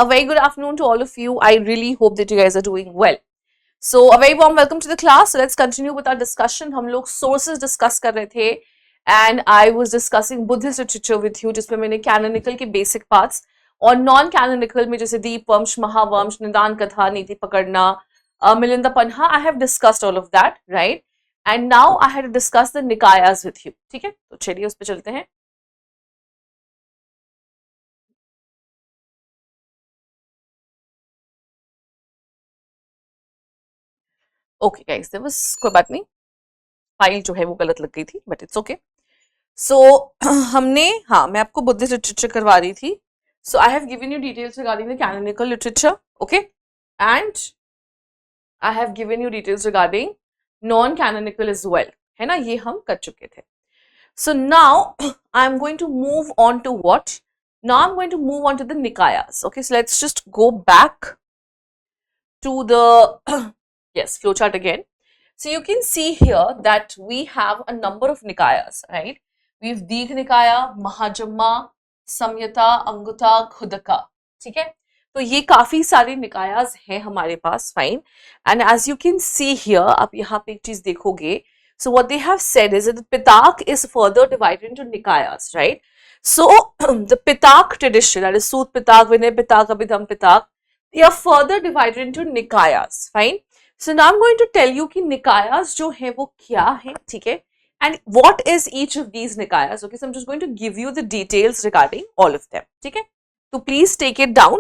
A very good afternoon to all of you. I really hope that you guys are doing well. So, a very warm welcome to the class. So, let's continue with our discussion. हम लोग sources discuss कर रहे थे and I was discussing Buddhist literature with you, जिसमें मैंने canonical के basic parts और non-canonical में जैसे दीपवंश, महावंश, निदान Katha, Netti Pakarana, Milinda Panha, I have discussed all of that, right? And now I had to discuss the Nikayas with you. ठीक है? तो चलिए उस पर चलते हैं. ओके गाइस, देयर वाज कोई बात नहीं, फाइल जो है वो गलत लग गई थी, बट इट्स ओके. सो हमने, हाँ, मैं आपको बुद्धिस्ट लिटरेचर करवा रही थी. So I have given you details regarding the canonical literature, okay, and I have given you details regarding non canonical as well, है ना, ये हम कर चुके थे. So now I am going to move on to what, now I am going to move on to the Nikayas. Okay, so let's just go back to the yes, flowchart again. So you can see here that we have a number of nikayas, right? We have Digh Nikaya, Mahajamma, Samyata, Anguta, Khudaka. ठीक है, तो ये काफी सारे निकायास हैं हमारे पास, fine. And as you can see here, आप यहाँ पे एक चीज देखोगे. So what they have said is that the Pitak is further divided into nikayas, right? So the Pitak tradition, that is Sut Pitak, Vinay Pitak, Abhidham Pitak, they are further divided into nikayas, fine. So now I'm going to tell you कि nikayas जो है वो क्या है, ठीक है, and what is each of these nikayas. Okay, so I'm just going to give you the details regarding all of them, ठीक है, so please take it down.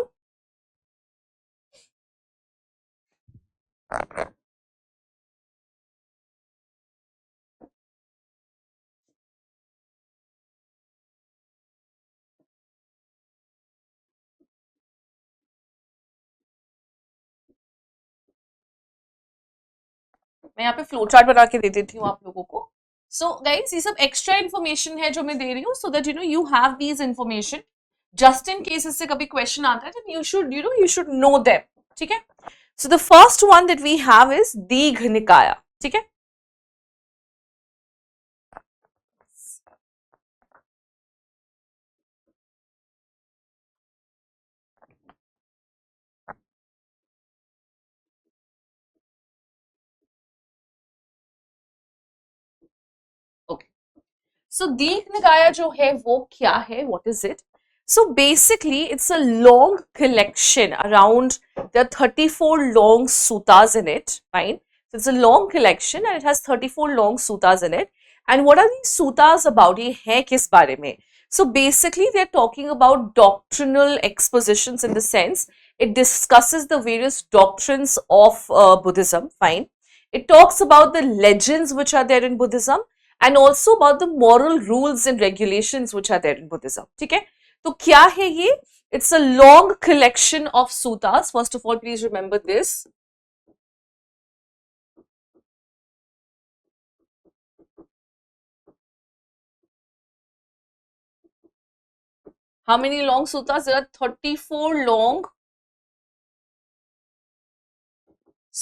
मैं यहाँ पे फ्लो चार्ट बना के दे देती हूँ आप लोगों को. सो गाइस, ये सब एक्स्ट्रा इन्फॉर्मेशन है जो मैं दे रही हूँ, so that you know you have these information just in case इससे कभी क्वेश्चन आता है, then you should know them, ठीक है. So the first one that we have is Digha Nikaya, ठीक है. So Digh Nikaya जो है वो क्या है? What is it? So basically it's a long collection around, there are 34 long suttas in it, fine. So it's a long collection and it has 34 long suttas in it. And what are these suttas about? ये है किस बारे में? So basically they're talking about doctrinal expositions, in the sense it discusses the various doctrines of Buddhism, fine. It talks about the legends which are there in Buddhism, and also about the moral rules and regulations which are there in Buddhism. ठीक है, तो क्या है ये? It's a long collection of suttas. First of all, please remember this. How many long suttas? There are 34 long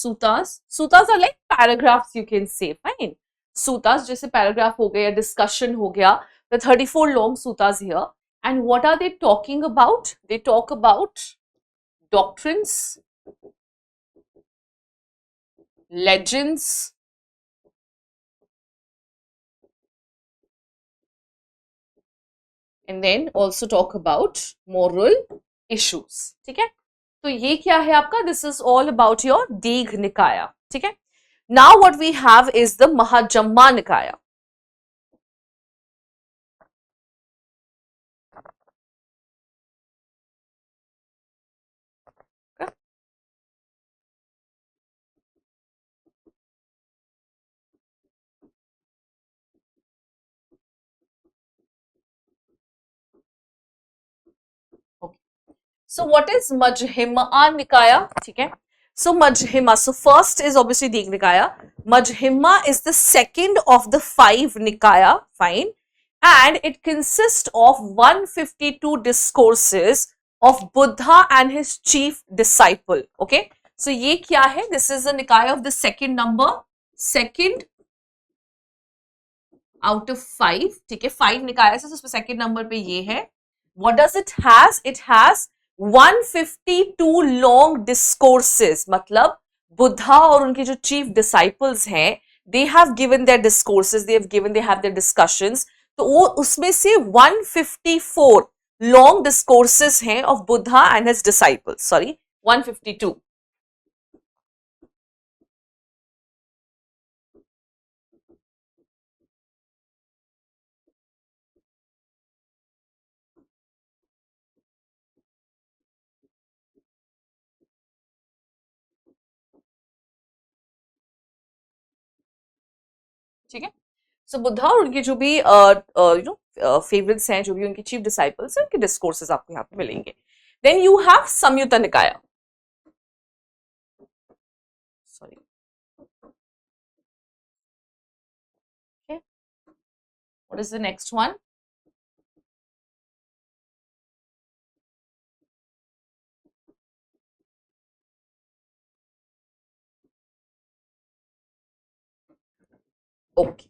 suttas. Suttas are like paragraphs, you can say, fine. Suttas जैसे paragraph हो गया या discussion हो गया. The 34 long suttas here. And what are they talking about? They talk about doctrines, legends, and then also talk about moral issues. ठीक है, तो ये क्या है आपका? This is all about your Digh Nikaya. ठीक है. Now what we have is the Mahajamma Nikaya. So what is Majjhima Nikaya? ठीक है. So Majjhima, so first is obviously Digh Nikaya. Majjhima is the second of the 5 Nikaya, fine, and it consists of 152 discourses of Buddha and his chief disciple. Okay, so ये क्या है? This is the Nikaya of the second number, second out of 5. ठीक है, 5 Nikayas है, so उसमें second number पे ये है. What does it has? It has 152 long discourses, मतलब बुद्धा और उनके जो चीफ डिसाइपल्स हैं, they have given their discourses, they have their discussions, तो वो उसमें से 154 लॉन्ग डिस्कोर्सेस हैं of Buddha and his disciples, sorry 152। ठीक है, सो बुद्धा और उनके जो भी फेवरेट्स हैं, जो भी उनके चीफ डिसाइपल्स हैं, उनके डिस्कोर्सेस आपको यहाँ पे मिलेंगे। Then you have Samyutta Nikaya, sorry, okay, what is the next one? Okay,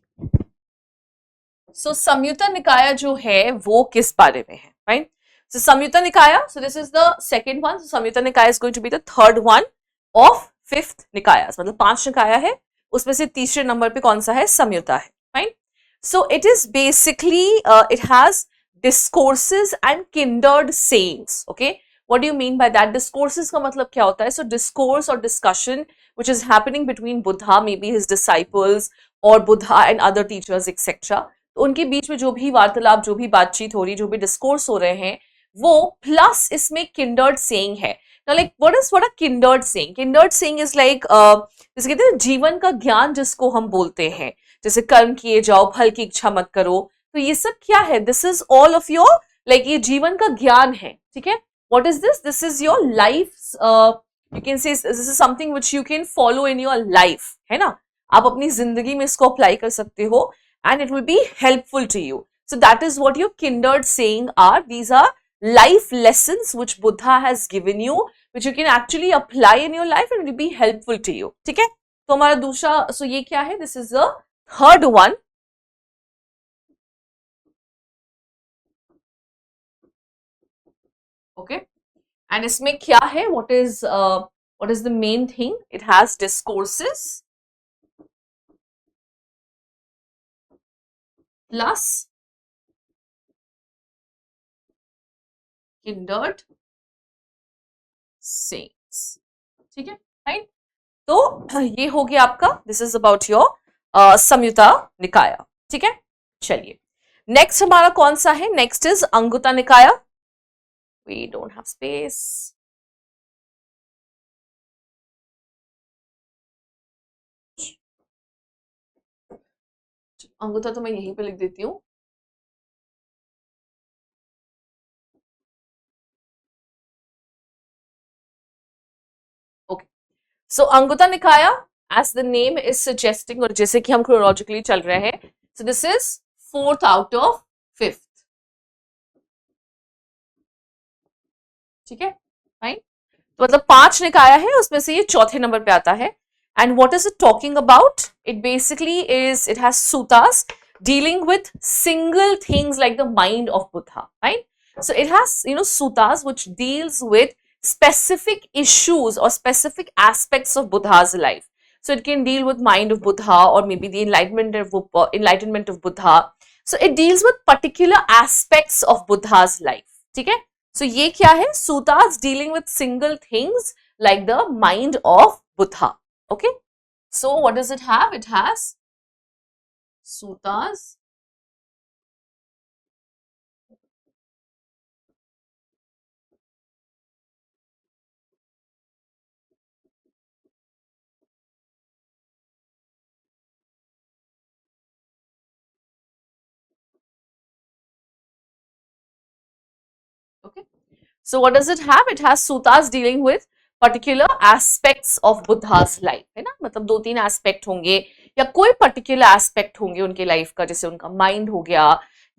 so Samyutta Nikaya जो है वो किस बारे में है, right? So Samyutta Nikaya, so this is the second one. Samyutta Nikaya is going to be the third one of fifth Nikayas, मतलब 5 निकाया है, उसमें से तीसरे नंबर पे कौन सा है? संयुत्ता है, right? So it is basically it has discourses and kindred sayings. Okay, what do you mean by that? Discourses का मतलब क्या होता है? सो डिस्कोर्स और discussion which is happening between Buddha, maybe his disciples, और Buddha and other teachers etcetera. तो उनके बीच में जो भी वार्तालाप, जो भी बातचीत हो रही, जो भी डिस्कोर्स हो रहे हैं, वो प्लस इसमें किंडर्ड सेइंग है। Like what a kindred saying? Kindred saying is like, जैसे कहते हैं जीवन का ज्ञान जिसको हम बोलते हैं, जैसे कर्म किए जाओ, फल की इच्छा मत करो, तो ये सब क्या है? This is all of your, like ये जीवन का ज्ञान है, ठीक है? What is this? This is your life, you can say this is something which you can follow in your life, है ना? आप अपनी जिंदगी में इसको अप्लाई कर सकते हो, and it will be helpful to you. So that is what your kindred saying are. These are life lessons which Buddha has given you, which you can actually apply in your life and it will be helpful to you. ठीक है? तो हमारा दूसरा, so ये क्या है? This is the third one. Okay? And इसमें क्या है? What is the main thing? It has discourses plus kindred sayings. ठीक है? Right? तो ये हो गया आपका, this is about your Samyutta Nikaya. ठीक है, चलिए नेक्स्ट हमारा कौन सा है? Next is Anguttara Nikaya. We don't have space. Anguttara तो मैं यहीं पे लिख देती हूँ। Okay, so Anguttara Nikaya as the name is suggesting, और जैसे कि हम क्रोनोलॉजिकली चल रहे हैं, so this is fourth out of fifth. ठीक है, फाइन। तो मतलब 5 निकाया है, उसमें से ये चौथे नंबर पे आता है। And what is it talking about? It basically is, it has Suttas dealing with single things like the mind of Buddha, right? So it has, suttas which deals with specific issues or specific aspects of Buddha's life. So it can deal with mind of Buddha, or maybe the enlightenment of Buddha. So it deals with particular aspects of Buddha's life. ठीक है? So ये क्या है? Suttas dealing with single things like the mind of Buddha. Okay? So what does it have? It has suttas okay, so what does it have? It has suttas dealing with particular aspects of Buddha's life, है ना? मतलब 2-3 aspect होंगे, या कोई particular aspect होंगे उनके life का, जैसे उनका माइंड हो गया,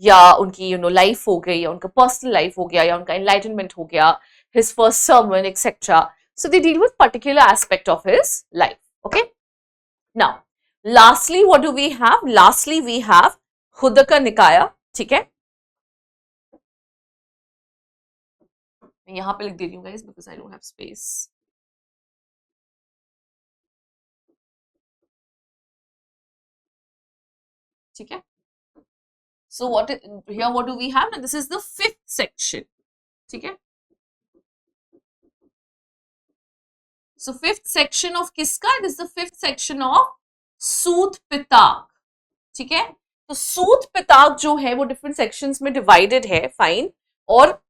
या उनकी लाइफ हो गई, या उनका पर्सनल लाइफ हो गया, या उनका एनलाइटनमेंट हो गया, his first sermon, etc. So they deal with particular aspect of his life. Okay. Now, lastly, what do we have? Lastly, we have Khuddaka Nikaya. ठीक है? मैं यहाँ पे लिख दे रही हूँ guys because I don't have space. ठीक है. So here what do we have? And this is the fifth section. ठीक है. So fifth section of किसका? It is the fifth section of सूत पिताक. ठीक है. तो सूत पिताक जो है वो डिफरेंट सेक्शंस में डिवाइडेड है. फाइन. और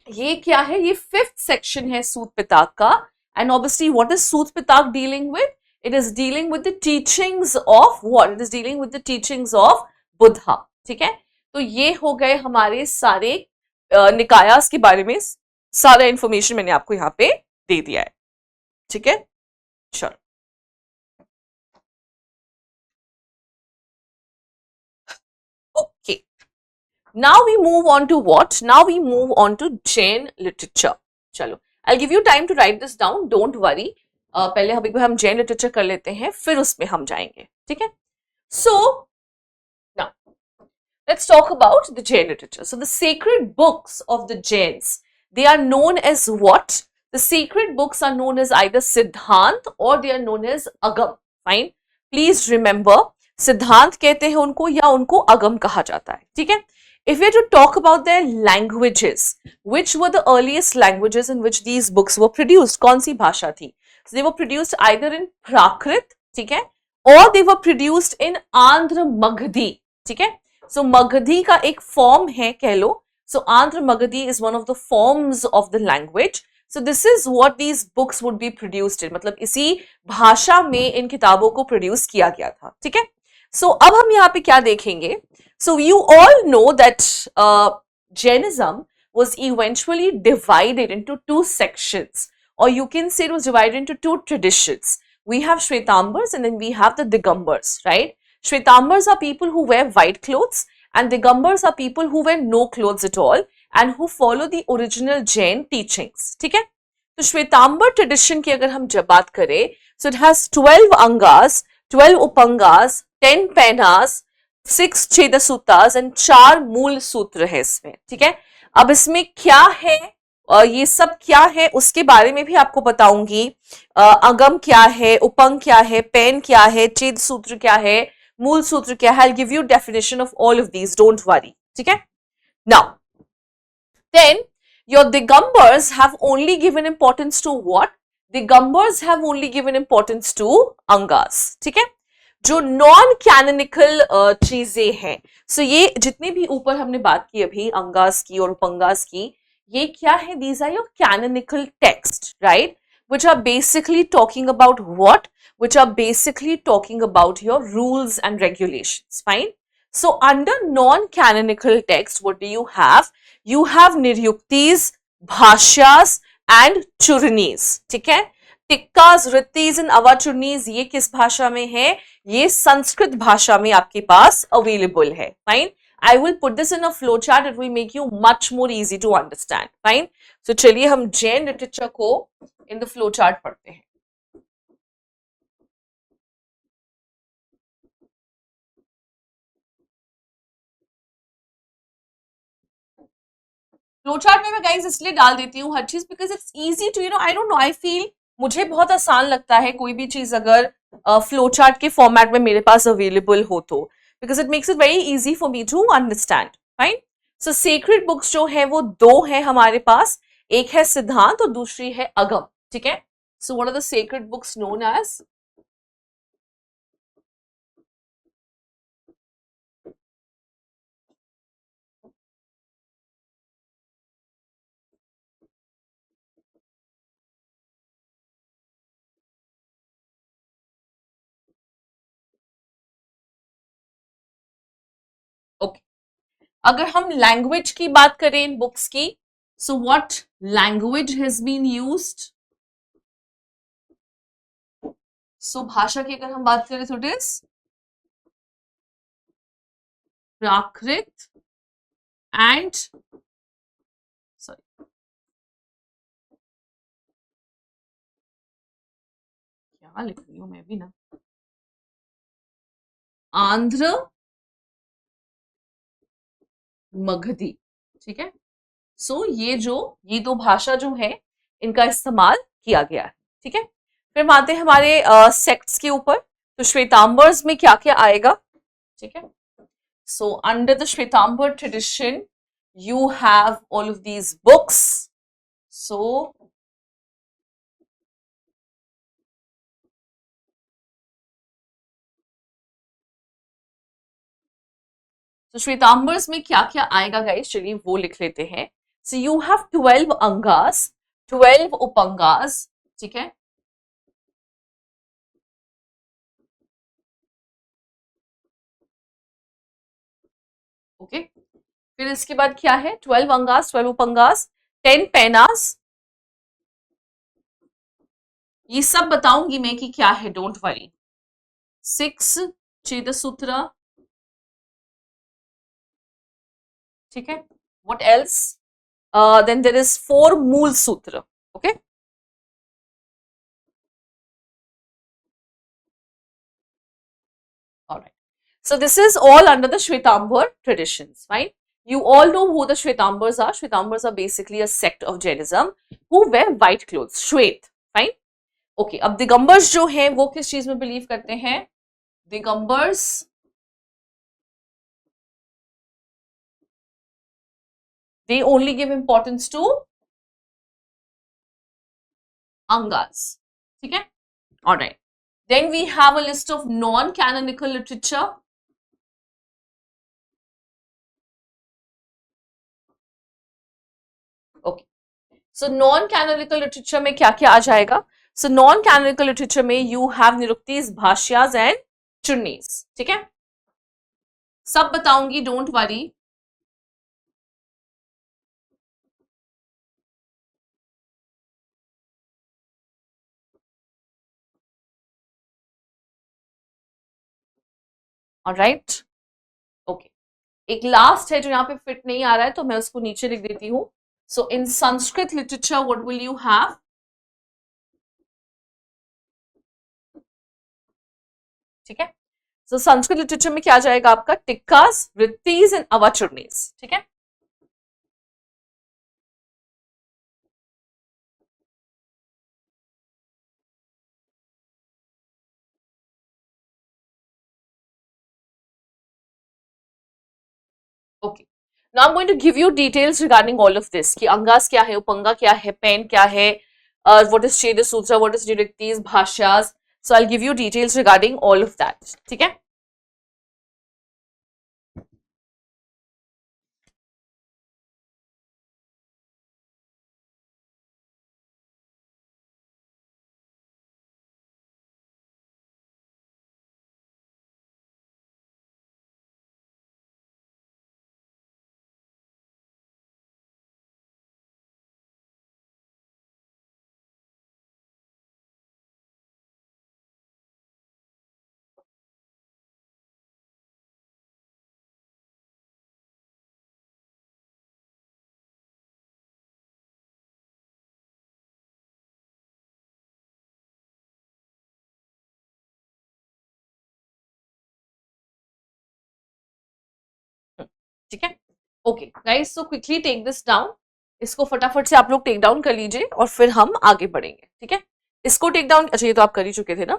ये क्या है? ये फिफ्थ सेक्शन है सूत पिताक का. एंड ऑब्वियसली व्हाट इज सूत पिताक dealing with? It is dealing with the teachings of what? It is dealing with the teachings of Buddha. ठीक है. तो ये हो गए हमारे सारे निकायास के बारे में सारा इंफॉर्मेशन मैंने आपको यहाँ पे दे दिया है. ठीक है. चलो. Okay. Now we move on to what? Now we move on to Jain literature. चलो. I'll give you time to write this down. Don't worry. पहले हम Jain literature कर लेते हैं, फिर उसमें हम जाएंगे. ठीक है. So now let's talk about the Jain literature. So the sacred books of the Jains, they are known as what? The sacred books are known as either Siddhant or they are known as Agam. Fine. Please remember, सिद्धांत कहते हैं उनको या उनको अगम कहा जाता है. ठीक है. If we are to talk about their languages, which were the earliest languages in which these books were produced? कौन सी भाषा थी? So they were produced either in Prakrit, ठीक है, or they were produced in Andhra Magdhi. ठीक है. So Magdhi का एक form है कह लो. So Andhra Magdhi is one of the forms of the language. So this is what these books would be produced in. मतलब इसी भाषा में इन किताबों को प्रोड्यूस किया गया था. ठीक है. So अब हम यहाँ पे क्या देखेंगे? So you all know that Jainism was eventually divided into two sections, or you can say it was divided into two traditions. We have Shvetambars and then we have the Digambars, right? Shvetambars are people who wear white clothes and Digambars are people who wear no clothes at all and who follow the original Jain teachings. ठीक है. तो Shvetambar tradition की अगर हम जब बात करें, so it has 12 Angas, 12 उpangas, 10 पेनास, 6 छेदसूतास एंड 4 मूल सूत्र है इसमें. ठीक है. अब इसमें क्या है, ये सब क्या है उसके बारे में भी आपको बताऊंगी. अगम क्या है, उपंग क्या है, पेन क्या है, छेद सूत्र क्या है, मूल सूत्र क्या है. I'll give you definition of all of these, don't worry. ठीक है. Now then your Digambars have only given importance to what? Digambars have only given importance to angas. ठीक है. जो नॉन कैनोनिकल चीजें हैं, सो ये जितने भी ऊपर हमने बात की अभी अंगास की और उपंगास की, ये क्या है? These are your canonical text, right, which are basically talking about what? Which are basically talking about your rules and regulations. Fine. So under non-canonical text, what do you have? You have niryuktis, bhashyas and churnis. ठीक है. टिक्कास, वृत्तिज and अवाचुर्नीज ये किस भाषा में है? ये संस्कृत भाषा में आपके पास अवेलेबल है. Fine. I will put this in a flow chart. It will make you much more easy to understand. Fine. So चलिए हम जैन लिटरेचर को in the flow chart पढ़ते हैं. फ्लो चार्ट में मैं गाइस इसलिए डाल देती हूँ हर चीज because it's easy to I don't know, I feel मुझे बहुत आसान लगता है कोई भी चीज अगर फ्लो चार्ट के फॉर्मेट में मेरे पास अवेलेबल हो तो, because it makes it very easy for me to understand. Fine. So secret books जो है वो दो है हमारे पास, एक है सिद्धांत और दूसरी है अगम. ठीक है. So what are the secret books known as? Okay. अगर हम लैंग्वेज की बात करें इन बुक्स की, so what language has been used? So भाषा की अगर हम बात करें तो it is Prakrit and sorry क्या लिख रही हूं मैं भी ना, आंध्र मगधी. ठीक है. सो ये दो भाषा जो है इनका इस्तेमाल किया गया है, ठीक है। फिर हम आते हैं हमारे सेक्ट्स के ऊपर। तो श्वेतांबर्स में क्या क्या आएगा, ठीक है। So under the Shvetambar tradition you have all of these books. So Shvetambars में क्या क्या आएगा गाइस, चलिए वो लिख लेते हैं। सो यू हैव 12 अंगास, 12 उपंगास, ठीक है। ओके, फिर इसके बाद क्या है, 12 अंगास, 12 उपंगास, 10 पेनास, ये सब बताऊंगी मैं कि क्या है, डोंट वरी। 6 चेदसूत्र, ठीक है। What else, then there is 4 Mula Sutra, okay. All right. So this is all under the Shwetambar traditions, right? You all know who the Shwetambars are. Shwetambars are basically a sect of Jainism who wear white clothes. Shwet, fine? Okay. अब दिगंबर्स जो हैं वो किस चीज में believe करते हैं? Digambars they only give importance to angas, ठीक है? All right. Then we have a list of non-canonical literature. Okay. So non-canonical literature में क्या क्या आ जाएगा? So non-canonical literature में you have निरुक्तिस, भाष्यास and चुन्नीस, ठीक है। सब बताऊंगी, डोंट वरी। Alright, okay. एक लास्ट है जो यहाँ पे फिट नहीं आ रहा है तो मैं उसको नीचे लिख देती हूँ। So in Sanskrit literature what will you have, ठीक है। सो संस्कृत लिटरेचर में क्या जाएगा आपका, टिक्कास, वृत्तिस एंड अवाचुर्णीस, ठीक है। Okay, now I am going to give you details regarding all of this कि अंगास क्या है, उपंगा क्या है, पेन क्या है, what is Chhed Sutra, what is Niruktis, Bhashyas. So I will give you details regarding all of that, ठीक है। ठीक है, okay guys, so quickly take this down. इसको फटाफट से आप लोग टेक डाउन कर लीजिए और फिर हम आगे बढ़ेंगे, ठीक है। इसको टेक डाउन, अच्छा ये तो आप कर ही चुके थे ना।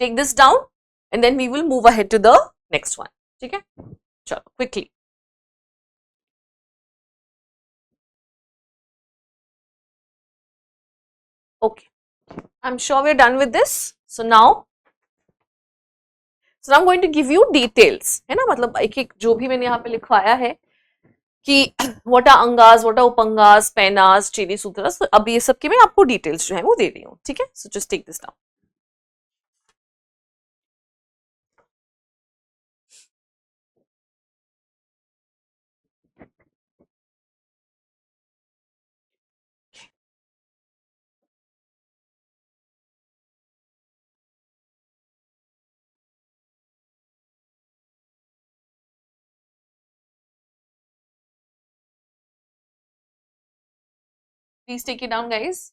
Take this down and then we will move ahead to the next one, ठीक है। चलो quickly, okay, I am sure we are done with this. So now I am going to give you details, है ना, मतलब एक एक जो भी मैंने यहाँ पे लिखवाया है कि what are Angas, what are Upangas, Painnas, Chhedi Sutras, तो अब ये सब के मैं आपको डिटेल्स जो है वो दे रही हूँ, ठीक है। So just take this down. Please take it down guys.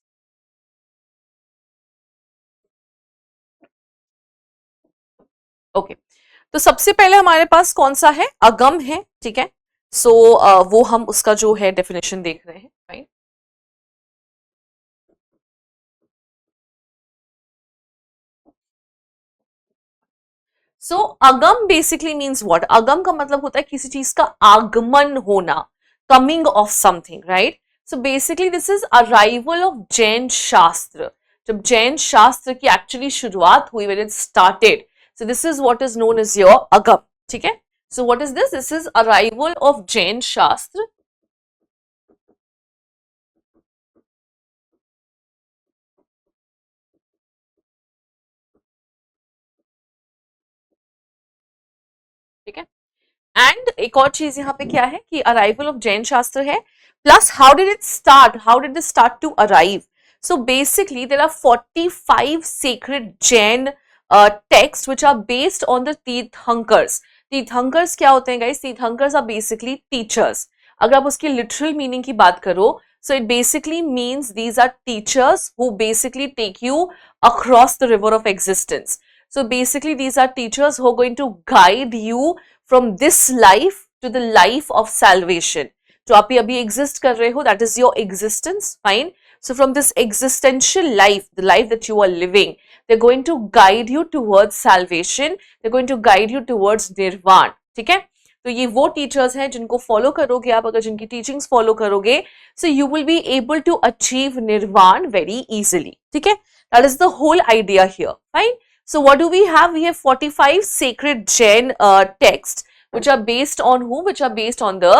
Okay, तो सबसे पहले हमारे पास कौन सा है, अगम है, ठीक है। सो वो हम उसका जो है डेफिनेशन देख रहे हैं. Fine. So Agam basically means what? अगम का मतलब होता है किसी चीज का आगमन होना, coming of something, right? So basically this is arrival of Jain Shastra. जब जैन शास्त्र की एक्चुअली शुरुआत हुई, when it started, so this is what is known as your Agam. ठीक है. So what is this? This is arrival of Jain Shastra. ठीक है. एंड एक और चीज यहाँ पे क्या है कि अराइवल ऑफ जैन शास्त्र है, plus how did it start, how did it start to arrive. So basically there are 45 sacred Jain texts which are based on the Tirthankars. Tirthankars क्या होते हैं guys? Tirthankars are basically teachers. अगर आप उसकी लिटरल मीनिंग की बात करो, so it basically means these are teachers who basically take you across the river of existence. So basically these are teachers who are going to guide you from this life to the life of salvation. जो आप अभी exist कर रहे हो, that is your existence, fine. So from this existential life, the life that you are living, they're going to guide you towards salvation. They're going to guide you towards nirvana. ठीक है. तो ये वो teachers हैं जिनको follow करोगे आप, अगर जिनकी टीचिंग्स फॉलो करोगे, so you will be able to achieve nirvana very easily. ठीक है. That is the whole idea here. Fine. So what do we have? We have 45 sacred Jain texts which are based on who? Which are based on the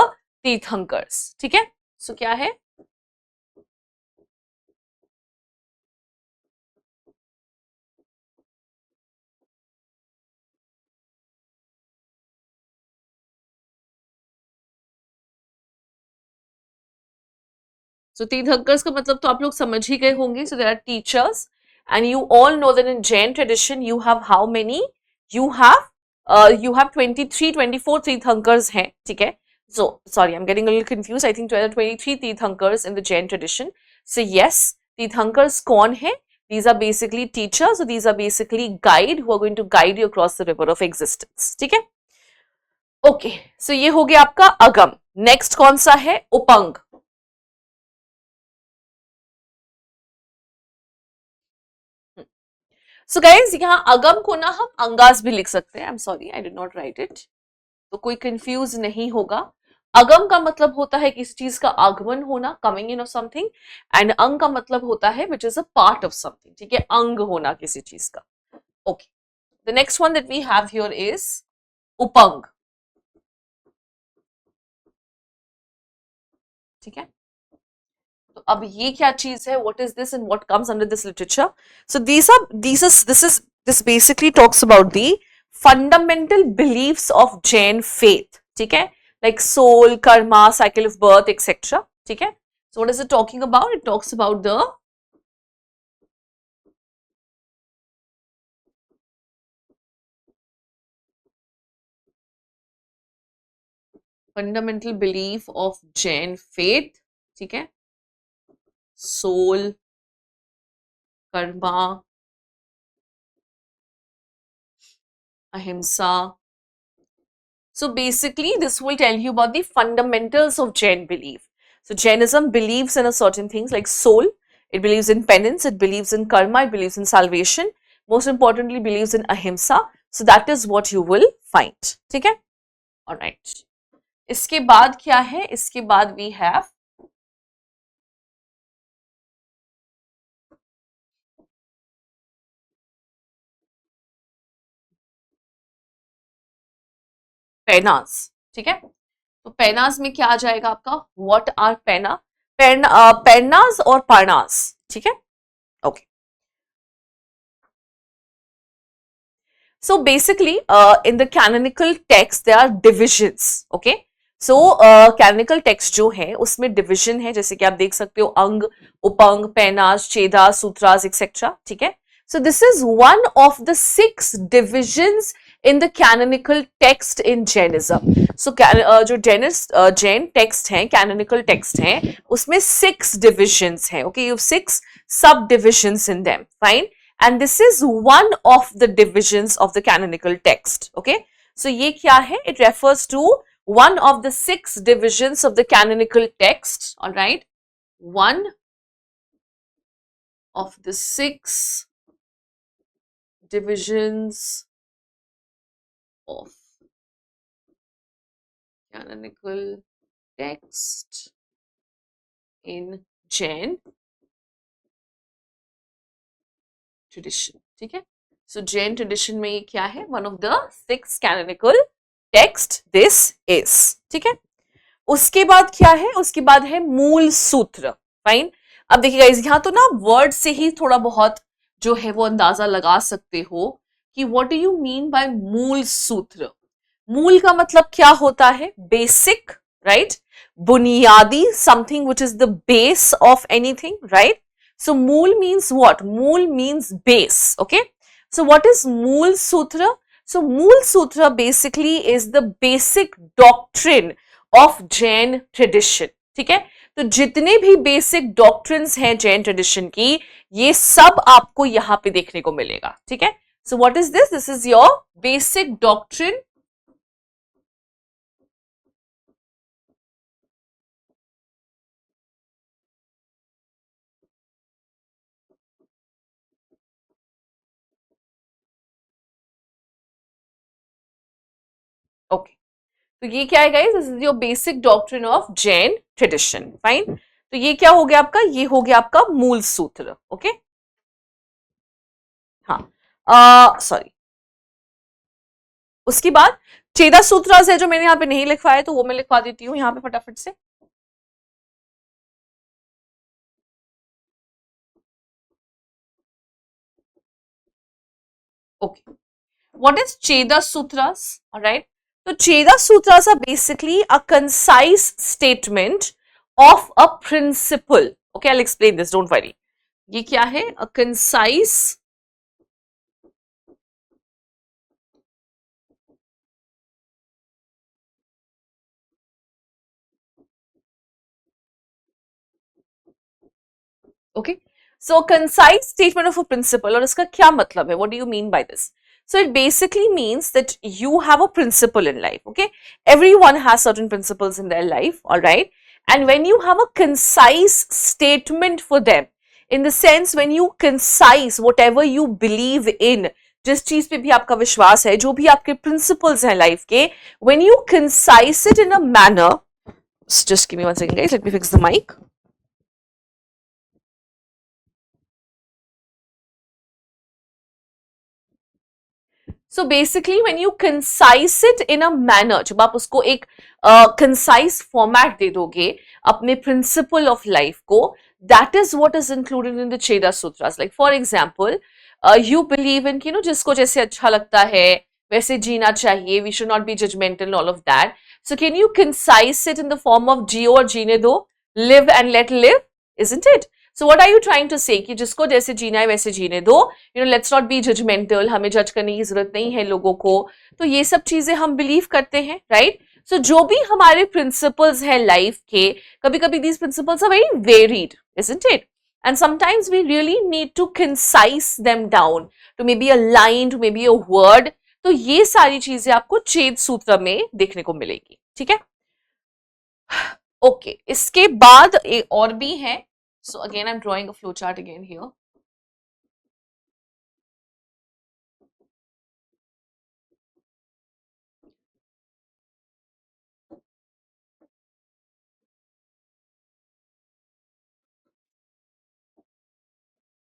Tirthankars. ठीक है? So क्या है? So Tirthankars का मतलब तो आप लोग समझ ही गए होंगे. So there are teachers and you all know that in Jain tradition you have how many? You have 23, 24 Tirthankars हैं. ठीक है? So sorry, I'm getting a little confused. I think there are 23 Tirthankars in the Jain tradition. So yes, Tirthankars कौन है? These are basically teachers. So these are basically guide who are going to guide you across the river of existence. ठीक है? Okay. So ये हो गया आपका अगम. Next कौन सा है? उपंग. सो गाइज यहाँ अगम को ना हम अंगास भी लिख सकते हैं. I am sorry, I did not right it. तो कोई कंफ्यूज नहीं होगा. अगम का मतलब होता है किसी चीज का आगमन होना, coming in of something. And अंग का मतलब होता है which is a part of something. ठीक है. अंग होना किसी चीज का. Okay. The next one that we have here is Upang. ठीक है. तो अब ये क्या चीज है? What is this and what comes under this literature? So this basically talks about the fundamental beliefs of Jain faith. ठीक है. Like soul, Karma, cycle of birth etcetera. ठीक है. So what is it talking about? It talks about the fundamental belief of Jain faith. ठीक है. Soul, karma, ahimsa. So basically this will tell you about the fundamentals of Jain belief. So Jainism believes in a certain things like soul, it believes in penance, it believes in karma, it believes in salvation, most importantly believes in ahimsa. So that is what you will find. ठीक है. Alright. इसके बाद क्या है? इसके बाद we have पेनास. ठीक है. तो पेनास में क्या आ जाएगा आपका? व्हाट आर पेना? पेनास और पार्नास. ठीक है. Okay. So basically, in the canonical text, there are divisions. Okay. So canonical text जो है उसमें division है, जैसे कि आप देख सकते हो अंग, उपंग, पेनास, चेदास, सूत्रास एक्सेट्रा. ठीक है. So this is one of the 6 divisions in the canonical text in Jainism. So जो Jain text हैं, canonical text हैं, उसमें 6 divisions हैं. Okay, you have 6 subdivisions in them. Fine. And this is one of the divisions of the canonical text. Okay. So ये क्या है? It refers to one of the 6 divisions of the canonical text, all right? One of the 6 divisions of canonical text in Jain tradition. ठीक है? So Jain tradition में ये क्या है? One of the 6 canonical text this is. ठीक है? उसके बाद क्या है? उसके बाद है मूल सूत्र. फाइन. अब देखिए गाइस, यहाँ तो ना वर्ड से ही थोड़ा बहुत जो है वो अंदाजा लगा सकते हो कि what do you mean by Mool Sutra. मूल का मतलब क्या होता है? Basic, right? बुनियादी, something which is the base of anything, right? So mool means what? Mool means base. Okay. So what is mool sutra? So mool sutra basically is the basic doctrine of Jain tradition. ठीक है? तो जितने भी basic doctrines हैं Jain tradition की, ये सब आपको यहां पे देखने को मिलेगा. ठीक है? So what is this? This is your basic doctrine okay. तो ये क्या है guys? This is your basic doctrine of Jain tradition. Fine. तो ये क्या हो गया आपका? ये हो गया आपका मूल सूत्र. ओके. हाँ, सॉरी. उसके बाद छेदा सूत्रास है जो मैंने यहाँ पे नहीं लिखवाया, तो वो मैं लिखवा देती हूँ यहाँ पे फटाफट से. Okay. What is Cheda Sutras? All right. So Cheda Sutras are basically a concise statement of a principle. Okay, I'll explain this. Don't worry. ये क्या है? A concise okay. So concise statement of a principle, और इसका क्या मतलब है? What do you mean by this? So it basically means that you have a principle in life. Okay, everyone has certain principles in their life. All right, and when you have a concise statement for them, in the sense when you concise whatever you believe in, जिस चीज पे भी आपका विश्वास है, जो भी आपके principles हैं life के, when you concise it in a manner, just give me 1 second guys, let me fix the mic. So basically when you concise it in a manner, जब आप उसको एक concise format दे दोगे अपने principle of life को, that is what is included in the Cheda Sutras. Like for example, you believe in, जिसको जैसे अच्छा लगता है वैसे जीना चाहिए, we should not be judgmental and all of that. So can you concise it in the form of जियो और जीने दो, live and let live, isn't it? So what are you trying to say? कि जिसको जैसे जीना है वैसे जीने दो, let's not be judgmental, हमें जज करने की जरूरत नहीं है लोगों को. तो ये सब चीजें हम बिलीव करते हैं, राइट? सो जो भी हमारे प्रिंसिपल्स हैं लाइफ के, कभी कभी these principles are very varied, isn't it? And sometimes we really need to concise them down to maybe a line, to maybe a word. तो ये सारी चीजें आपको चेद सूत्र में देखने को मिलेगी. ठीक है? ओके. इसके बाद एक और भी है. So again, I'm drawing a flow chart again here.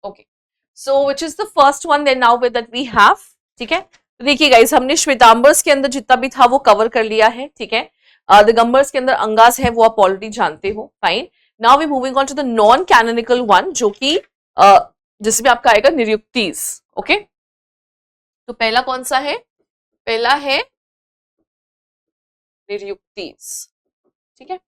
Okay. So which is the first one then now with that we have. ठीक है? तो देखिए गाइस, हमने श्वेतांबर्स के अंदर जितना भी था वो कवर कर लिया है. ठीक है? दिगंबर्स के अंदर अंगास है, वो आप ऑलरेडी जानते हो. Fine. Now we moving on to the non canonical one, जो कि जिसमें आपका आएगा निरुक्तिज. ओके. तो पहला कौन सा है? पहला है निरुक्तिज. ठीक है?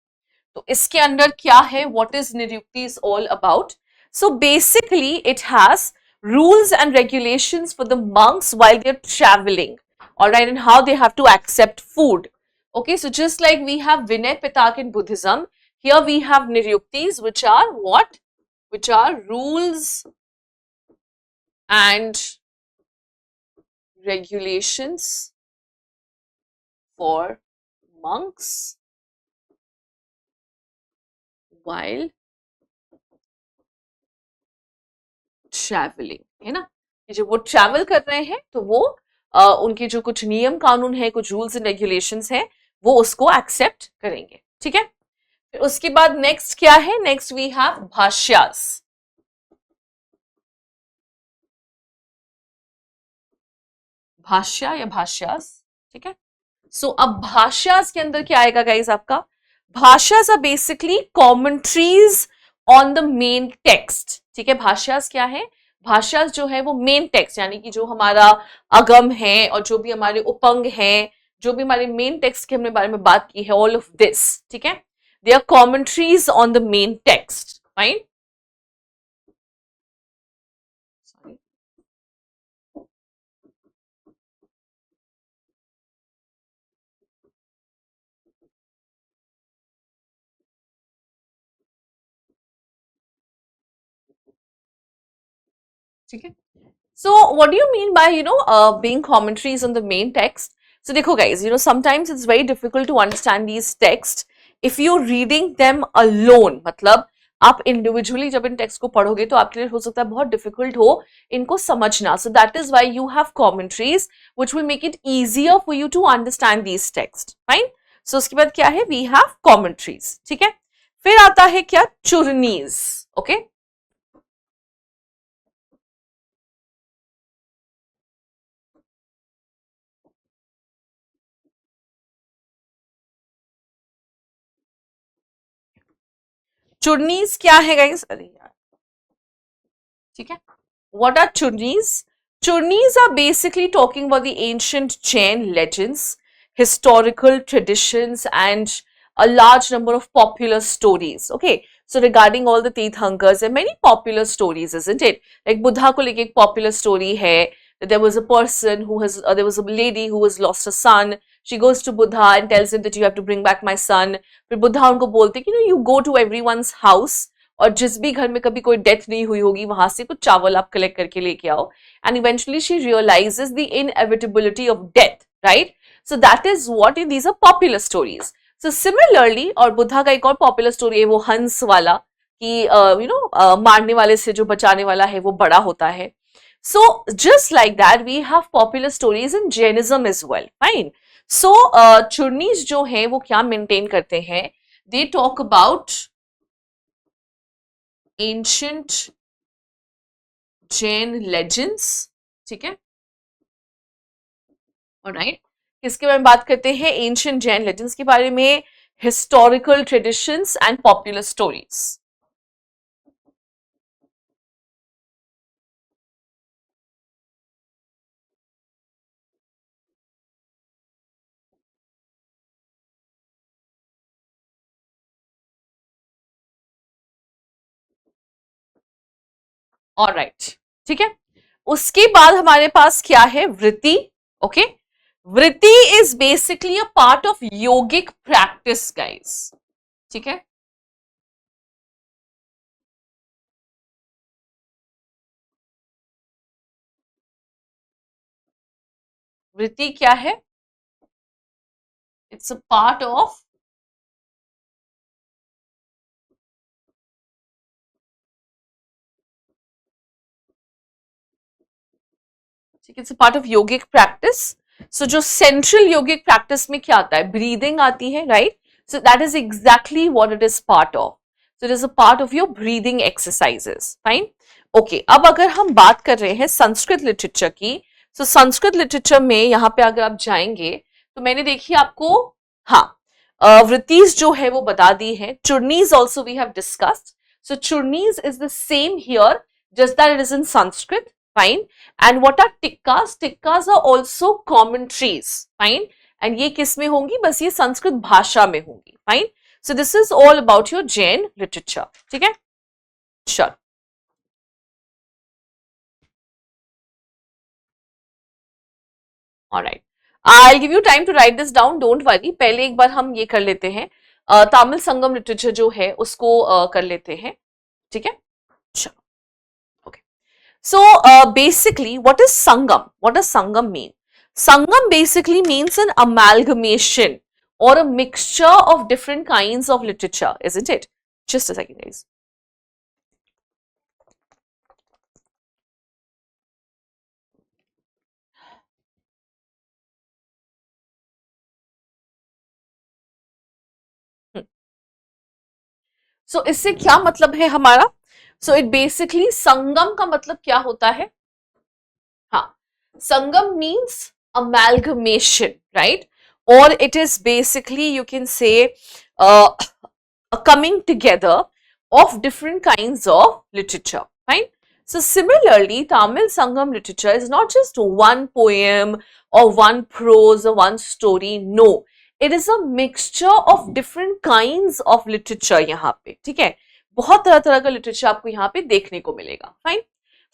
तो इसके अंदर क्या है? What is Niruktis all about? So basically it has rules and regulations for the monks while they're traveling, all right, and how they have to accept food. Okay, so just like we have Vinay Pitak in Buddhism, here we have Niryuktis, which are what? Which are rules and regulations for monks while traveling, है ना, कि जब वो travel कर रहे हैं तो वो उनके जो कुछ नियम कानून है, कुछ रूल्स एंड रेगुलेशंस है, वो उसको एक्सेप्ट करेंगे, ठीक है। फिर उसके बाद नेक्स्ट क्या है, नेक्स्ट वी हैव भाष्यास। भाष्या या भाष्यास, ठीक है। सो अब भाष्यास के अंदर क्या आएगा गाइस आपका, Bhashyas are basically commentaries on the main text, ठीक है। भाष्यास क्या है, भाष्यास जो है वो मेन टेक्स्ट, यानी कि जो हमारा अगम है और जो भी हमारे उपंग हैं, जो भी हमारे मेन टेक्स्ट के हमने बारे में बात की है, ऑल ऑफ दिस, ठीक है, they are commentaries on the main text, fine. ठीक है। So what do you mean by, being commentaries on the main text? So देखो guys, sometimes it's very difficult to understand these texts if you're reading them alone. मतलब आप individually जब इन text को पढ़ोगे तो आपके लिए हो सकता है बहुत difficult हो इनको समझना. So that is why you have commentaries which will make it easier for you to understand these texts. Fine? So उसके बाद क्या है? We have commentaries. ठीक है? फिर आता है क्या? चुरनीज. Okay? चुर्नीज क्या है गाइस, अरे यार, ठीक है। What are Churnis? Churnis are basically talking about the ancient Jain legends, historical traditions, and a large number of popular stories. Okay, so regarding all the Tirthankars, there are many popular stories, isn't it? Like Buddha को लेके एक popular story है that there was a person who has, there was a lady who has lost a son. She goes to Buddha and tells him that you have to bring back my son. फिर बुद्धा उनको बोलते कि you go to everyone's house और जिस भी घर में कभी कोई डेथ नहीं हुई होगी वहां से कुछ चावल आप कलेक्ट करके लेके आओ. And eventually she realizes the inevitability of death, right? So that is what these are popular stories. So similarly, और बुद्धा का एक और पॉपुलर स्टोरी है वो हंस वाला कि मारने वाले से जो बचाने वाला है वो बड़ा होता है. So just like that we have popular stories in Jainism as well. Fine. So चुर्नीज जो है वो क्या मेंटेन करते हैं? They talk about ancient Jain legends. ठीक है, ऑलराइट. किसके बारे में बात करते हैं? एंशिएंट जैन लेजेंड्स के बारे में, historical traditions and popular stories. Alright, ठीक है. उसके बाद हमारे पास क्या है? Vritti. Okay, Vritti is basically a part of yogic practice guys. ठीक है, वृत्ति क्या है? It's a part of it's a part of yogic practice. So जो सेंट्रल योगिक प्रैक्टिस में क्या आता है? ब्रीदिंग आती है, right? So that is exactly what it is part of. So it is a part of your breathing exercises. Fine. Okay, अब अगर हम बात कर रहे हैं संस्कृत लिटरेचर की, तो संस्कृत लिटरेचर में यहाँ पे अगर आप जाएंगे तो मैंने देखी आपको, हाँ, वृत्तीज जो है वो बता दी है. Churnis also we have discussed. So Churnis is the same here, just that it is in Sanskrit. Fine. And what are tikkas? Tikkas are also commentaries. Fine. And ये किस में होंगी? बस ये संस्कृत भाषा में होंगी. Fine. So this is all about your Jain literature. ठीक है? Sure. All right. I'll give you time to write this down. Don't worry. पहले एक बार हम ये कर लेते हैं. तमिल संगम लिटरेचर जो है उसको कर लेते हैं. ठीक है? Sure. So basically, what is Sangam? What does Sangam mean? Sangam basically means an amalgamation or a mixture of different kinds of literature, isn't it? Just a second, guys. सो इससे क्या मतलब है हमारा? सो इट बेसिकली, संगम का मतलब क्या होता है? हाँ, संगम means amalgamation, right? Or it is basically, you can say, a coming together of different kinds of literature, right? So similarly, Tamil Sangam literature is not just one poem or one prose or one story. No, it is a mixture of different kinds of literature यहाँ पे, ठीक है? बहुत तरह तरह का literature आपको यहाँ पे देखने को मिलेगा, fine.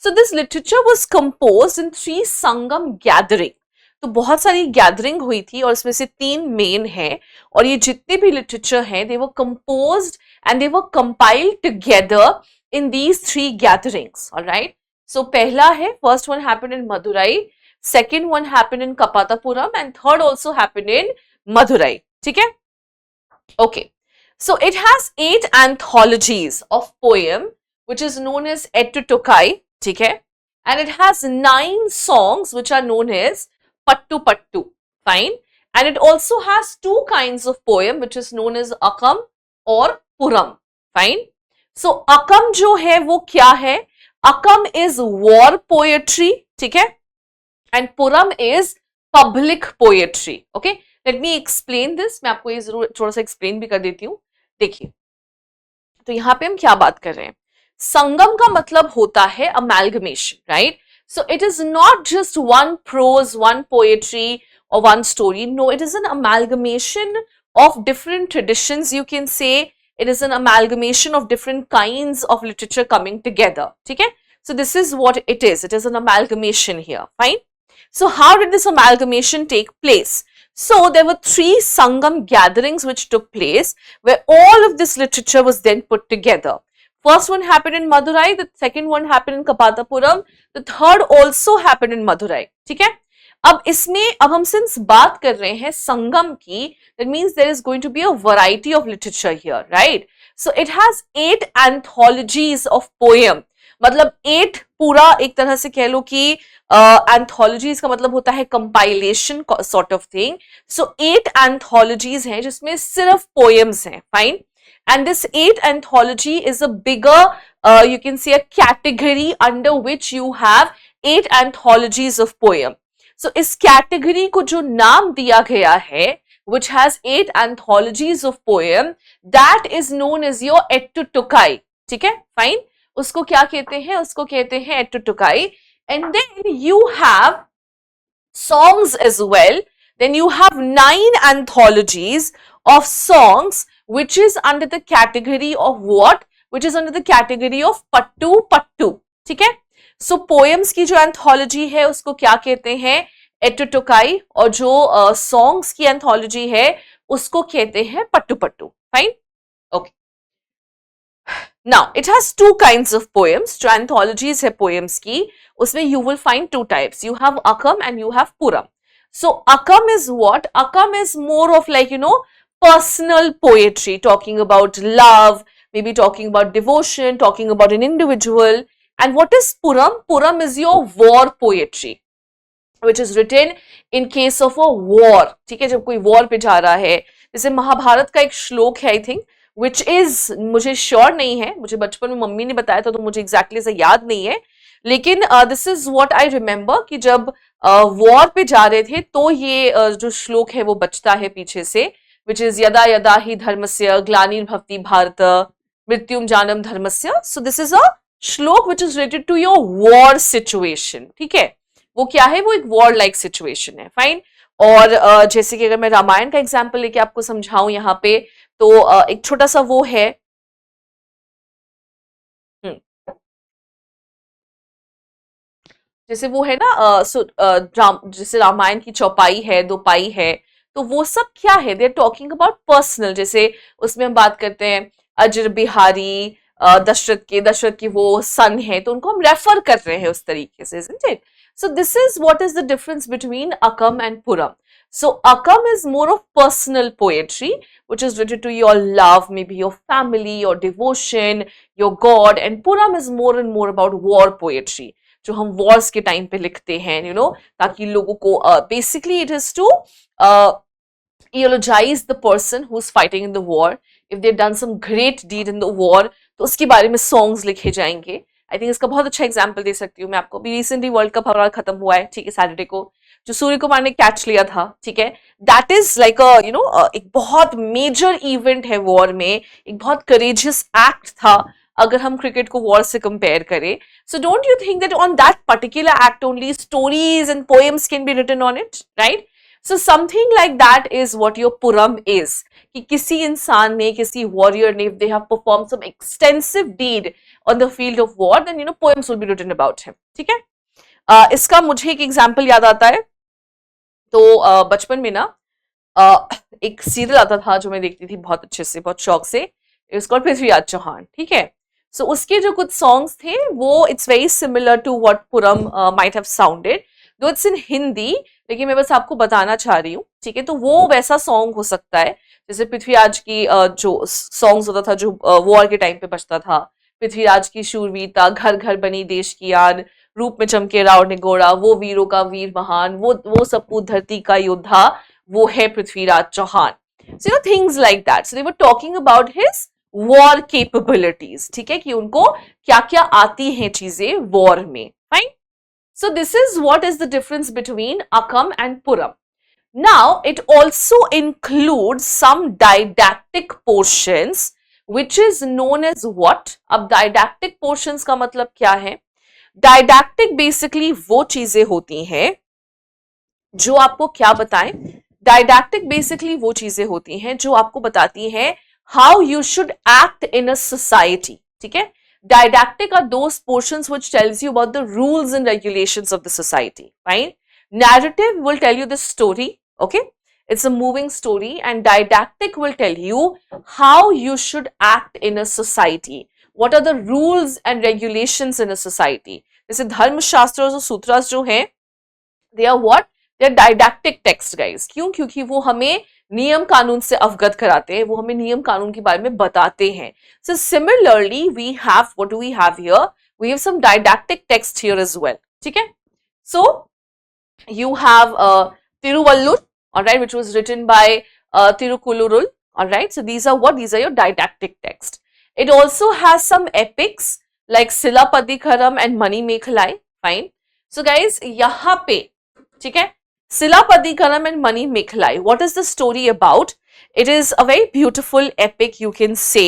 So this literature was composed in 3 Sangam gathering. तो बहुत सारी गैदरिंग हुई थी और इसमें से 3 मेन हैं, और ये जितने भी लिटरेचर हैं they were composed and they were compiled together in these 3 gatherings. All right. So पहला है, first one happened in Madurai, second one happened in Kapatapuram, and third also happened in Madurai. ठीक है? Okay. So it has 8 anthologies of poem which is known as Ettutukkai. ठीक है? And it has 9 songs which are known as Pattu Pattu. Fine. And it also has 2 kinds of poem which is known as Akam or Puram. Fine. So Akam जो है वो क्या है? Akam is war poetry. ठीक है? And Puram is public poetry. Okay. Let me explain this. मैं आपको ये जरूर थोड़ा सा explain भी कर देती हूँ. देखिए, तो यहाँ पे हम क्या बात कर रहे हैं? संगम का मतलब होता है amalgamation, right? So it is not just one prose, one poetry or one story. No, it is an amalgamation of different traditions, you can say. It is an amalgamation of different kinds of literature coming together. ठीक है? So this is what it is. It is an amalgamation here. Fine. So how did this amalgamation take place? So there were 3 Sangam gatherings which took place where all of this literature was then put together. First one happened in Madurai, the second one happened in Kapatapuram, the third also happened in Madurai. ठीक है? अब हम since बात कर रहे हैं संगम की, that means there is going to be a variety of literature here, right? So it has 8 anthologies of poem. मतलब 8 पूरा एक तरह से कह लो कि anthologies का मतलब होता है compilation sort of thing. So 8 anthologies हैं जिसमें सिर्फ poems हैं, fine? And this 8 anthology is a bigger, you can say, a category under which you have 8 anthologies of poem. So इस category को जो नाम दिया गया है, which has 8 anthologies of poem, that is known as your Ettutukkai. ठीक है? Fine? उसको क्या कहते हैं? उसको कहते हैं Ettutukkai. And then you have songs as well. Then you have 9 anthologies of songs which is under the category of what? Which is under the category of Pattu Pattu. ठीक है? So poems की जो anthology है उसको क्या कहते हैं? Ettutukkai. और जो songs की anthology है उसको कहते हैं Pattu Pattu. Fine? Okay. Now it has 2 kinds of poems. जो anthologies है poems की, उसमें you will find 2 types. You have Akam and you have Puram. So Akam is what? Akam is more of like, personal poetry, talking about love, maybe talking about devotion, talking about an individual. And what is Puram? Puram is your war poetry, which is written in case of a war. ठीक है? जब कोई war पे जा रहा है, जैसे महाभारत का एक श्लोक है, I think, which is, मुझे श्योर नहीं है, मुझे बचपन में मम्मी ने बताया था तो मुझे एग्जैक्टली से याद नहीं है, लेकिन this is what I remember कि जब वॉर पे जा रहे थे तो ये जो श्लोक है वो बचता है पीछे से, which is यदा यदा ही धर्मस्य ग्लानिर्भवति भारत मृत्युम जानम धर्मस्य. So this is a श्लोक which is related to your war situation. ठीक है? वो क्या है? वो एक war like situation है. फाइन. और जैसे कि अगर मैं रामायण का एग्जाम्पल लेके आपको समझाऊं यहाँ पे, तो एक छोटा सा वो है, जैसे वो है ना, जैसे रामायण की चौपाई है, दोपाई है, तो वो सब क्या है? They are talking about personal. जैसे उसमें हम बात करते हैं अजर बिहारी, दशरथ की वो सन है, तो उनको हम रेफर कर रहे हैं उस तरीके से, isn't it? So this is what is the difference between Akam and Puram. So Akam is more of personal poetry, which is related to your love, maybe your family, your devotion, your God. And Puram is more and more about war poetry, जो हम wars के time पे लिखते हैं, you know, ताकि लोगों को basically it is to uh, eulogize the person who's fighting in the war. If they've done some great deed in the war, तो उसके बारे में songs लिखे जाएंगे. आई थिंक इसका बहुत अच्छा एग्जाम्पल दे सकती हूँ मैं आपको. अभी रिसेंटली वर्ल्ड कप हमारा खत्म हुआ है, ठीक है, सैटरडे को, जो सूर्य कुमार ने कैच लिया था, ठीक है. That is like a you know एक बहुत मेजर इवेंट है वॉर में, एक बहुत करेजियस एक्ट था अगर हम क्रिकेट को वॉर से कंपेयर करें. So don't you think that on that particular act only stories and poems can be written on it, right? So something like that is what your Puram is, कि किसी इंसान ने, किसी वॉरियर ने, they have perform some extensive deed on the field of war, then you know poems will be written about him. ठीक है. इसका मुझे एक एग्जाम्पल याद आता है. तो बचपन में ना एक सीरियल आता था जो मैं देखती थी बहुत अच्छे से, बहुत शौक से. It was called Prithviraj Chauhan, ठीक है. सो उसके जो कुछ सॉन्ग्स थे वो it's very similar to what Puram might have sounded, though it's in Hindi, लेकिन मैं बस आपको बताना चाह रही हूँ, ठीक है. तो वो वैसा सॉन्ग हो सकता है जैसे पृथ्वीराज की जो सॉन्ग्स होता था, जो वॉर के टाइम पे बजता था. पृथ्वीराज की शूरवीरता, घर घर बनी देश की आन, रूप में चमके रावण ने घोड़ा, वो वीरों का वीर महान, वो सपूत धरती का योद्धा, वो है Prithviraj Chauhan. So you know things like that. So they were talking about his war capabilities, ठीक है, कि उनको क्या क्या आती हैं चीजें वॉर में. Fine. So this is what is the difference between Akam and Puram. Now, it also includes some didactic portions, which is known as what? अब didactic portions का मतलब क्या है? Didactic basically वो चीजें होती हैं जो आपको क्या बताएं? Didactic basically वो चीजें होती हैं जो आपको बताती हैं how you should act in a society. ठीक है? Didactic are those portions which tells you about the rules and regulations of the society. Fine? Narrative will tell you the story. Okay, it's a moving story, and didactic will tell you how you should act in a society, what are the rules and regulations in a society. जैसे धर्म शास्त्र और सूत्रास जो हैं, they are what? They are didactic text, guys. क्यों? क्योंकि वो हमें नियम कानून से अवगत कराते हैं, वो हमें नियम कानून के बारे में बताते हैं. So similarly we have, what do we have here? We have some didactic text here as well. ठीक है? So you have Tiruvallur, all right, which was written by Tirukulurul, all right. So these are what? These are your didactic text. It also has some epics like Silapadikaram and Mani Mekhalai. Fine. So guys, यहाँ पे, ठीक है, Silapadikaram and Mani Mekhalai. What is the story about? It is a very beautiful epic, you can say.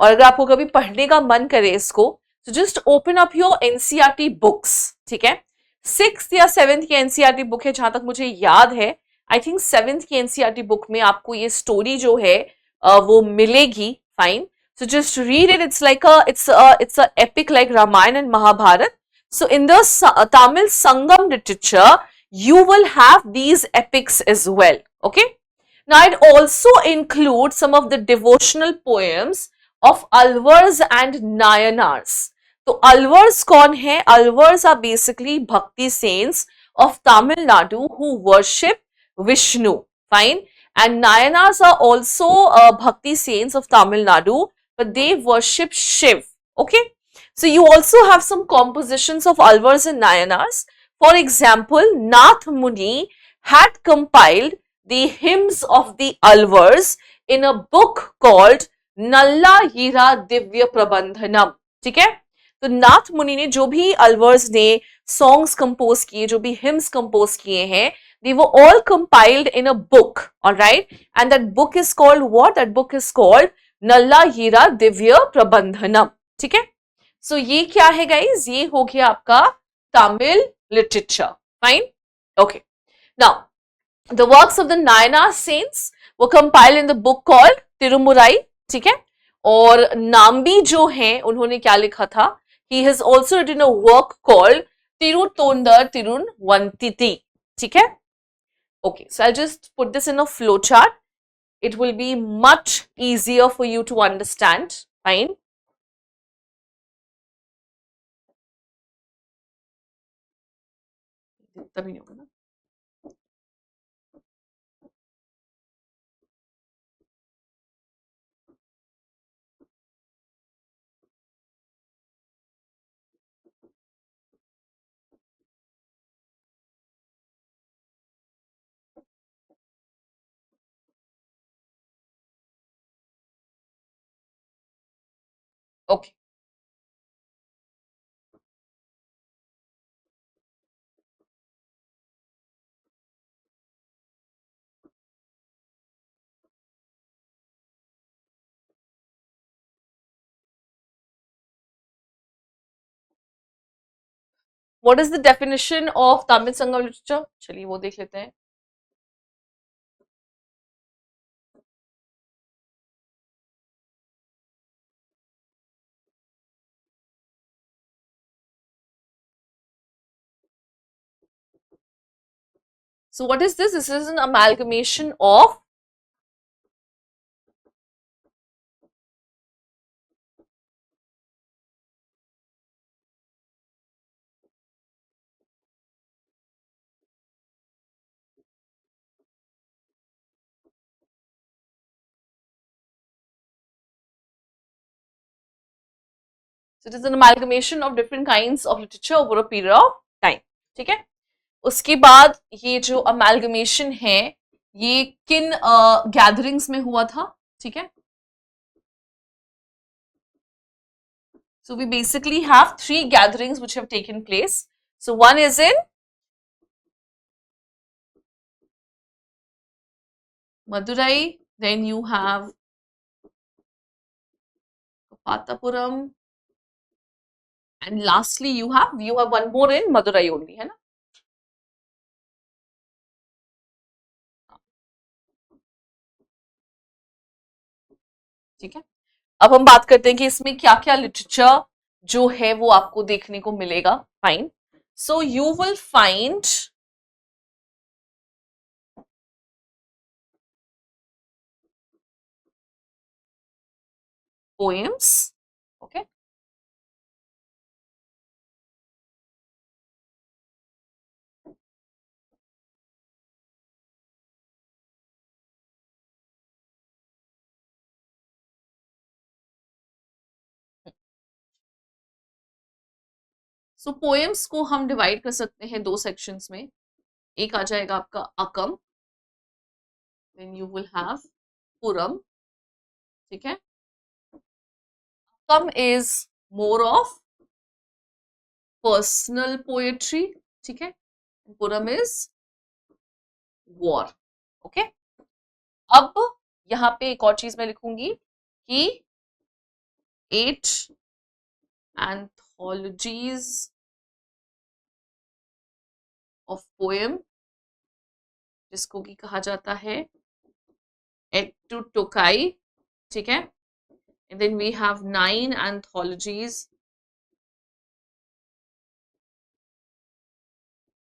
और अगर आपको कभी पढ़ने का मन करे इसको, so just open up your NCERT books, ठीक है. 6th या 7th की एनसीईआरटी बुक है जहां तक मुझे याद है. आई थिंक 7th की एनसीईआरटी बुक में आपको ये स्टोरी जो है वो मिलेगी. Fine. So just read it. It's like it's a epic like Ramayana and Mahabharata. So in the Tamil Sangam literature, you will have these epics as well. Okay. Now it also includes some of the devotional poems of Alvars and Nayanars. तो अलवर्स कौन है? Alvars are basically bhakti saints of Tamil Nadu who worship Vishnu. Fine. And Nayanars are also bhakti saints of Tamil Nadu, but they worship Shiv. Okay. So you also have some compositions of Alvars and Nayanars. For example, Nath Muni had compiled the hymns of the Alvars in a book called Nalla Hira Divya Prabandhanam. ठीक है. तो नाथ मुनि ने जो भी अलवर्स ने songs compose किए, जो भी हिम्स कंपोज किए हैं, they were all compiled in a book, all right, and that book is called what? That book is called Nalla Hira Divya Prabandhanam. ठीक है. सो ये क्या है गाइज? ये हो गया आपका Tamil literature. Fine. Okay. Now the works of the Nayanar saints वो compiled in the book called Tirumurai. ठीक है. और नाम्बी जो हैं उन्होंने क्या लिखा था? He has also written a work called Tirutondar Tirunvantiti. ठीक है. Okay, so I'll just put this in a flow chart. It will be much easier for you to understand. Fine. तभी नहीं होगा ना. Okay. What is the definition of Tamil Sangam literature? चलिए वो देख लेते हैं. So what is this? This is an amalgamation of so it is an amalgamation of different kinds of literature over a period of time. ठीक है. उसके बाद ये जो amalgamation है ये किन गैदरिंग्स में हुआ था? ठीक है. So we basically have 3 gatherings which have taken place. So one is in Madurai, then you have Patapuram, and lastly you have one more in Madurai only, है ना? ठीक है. अब हम बात करते हैं कि इसमें क्या क्या लिटरेचर जो है वो आपको देखने को मिलेगा. Fine. So you will find poems. Okay. So poems को हम डिवाइड कर सकते हैं 2 सेक्शंस में. एक आ जाएगा आपका Akam, then you will have Puram. ठीक है. Akam is more of personal poetry. ठीक है. Puram is war. ओके. अब यहाँ पे एक और चीज मैं लिखूंगी कि 8 anthologies of poem जिसको कि कहा जाता है एट्टू टोकाई. ठीक है. and then we have 9 anthologies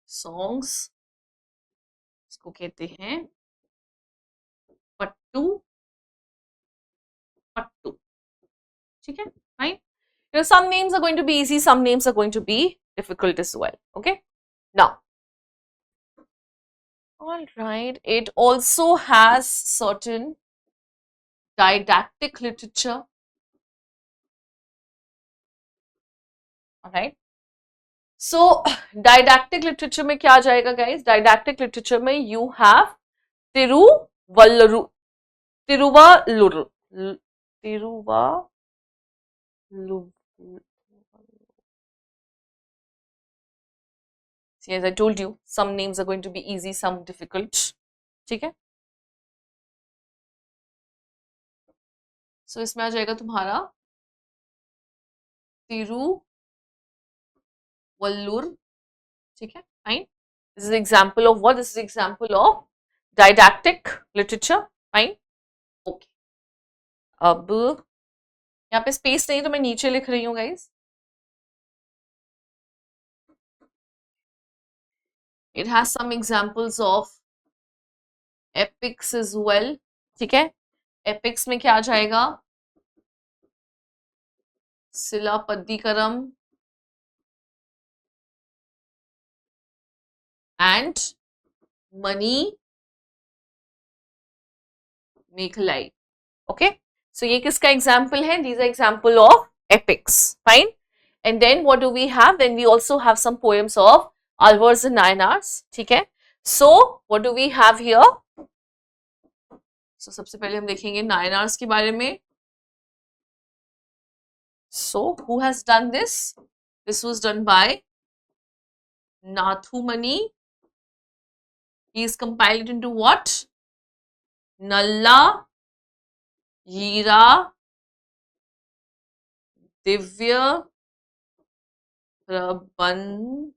songs इसको कहते हैं पट्टू पट्टू. ठीक है. Fine. Some names are going to be easy, some names are going to be difficult as well. Okay. Now, all right, it also has certain didactic literature. All right. So didactic literature में क्या आ जाएगा guys? Didactic literature में you have Tiruvallur Tiruvallur Tiruvallur. See, as I told you, some names are going to be easy, some difficult. ठीक है. So इसमें आ जाएगा तुम्हारा तिरुवल्लुर. ठीक है. Fine. This is an example of what? This is an example of didactic literature. Fine. Okay. अब यहाँ पे स्पेस नहीं तो मैं नीचे लिख रही हूँ guys. It has some examples of epics as well. ठीक है. epics में क्या आ जाएगा? सिलापद्दीकरम and मनी मेखलाई. Okay. So ये किसका example है? These are example of epics. Fine. And then what do we have? Then we also have some poems of Alvars and Nayanars. ठीक है. So what do we have here? So सबसे पहले हम देखेंगे नायनार्स के बारे में. So who has done this? This was done by Nathumani. He is compiled into what? Nalla, Yeera, Divya, Prabandhanam.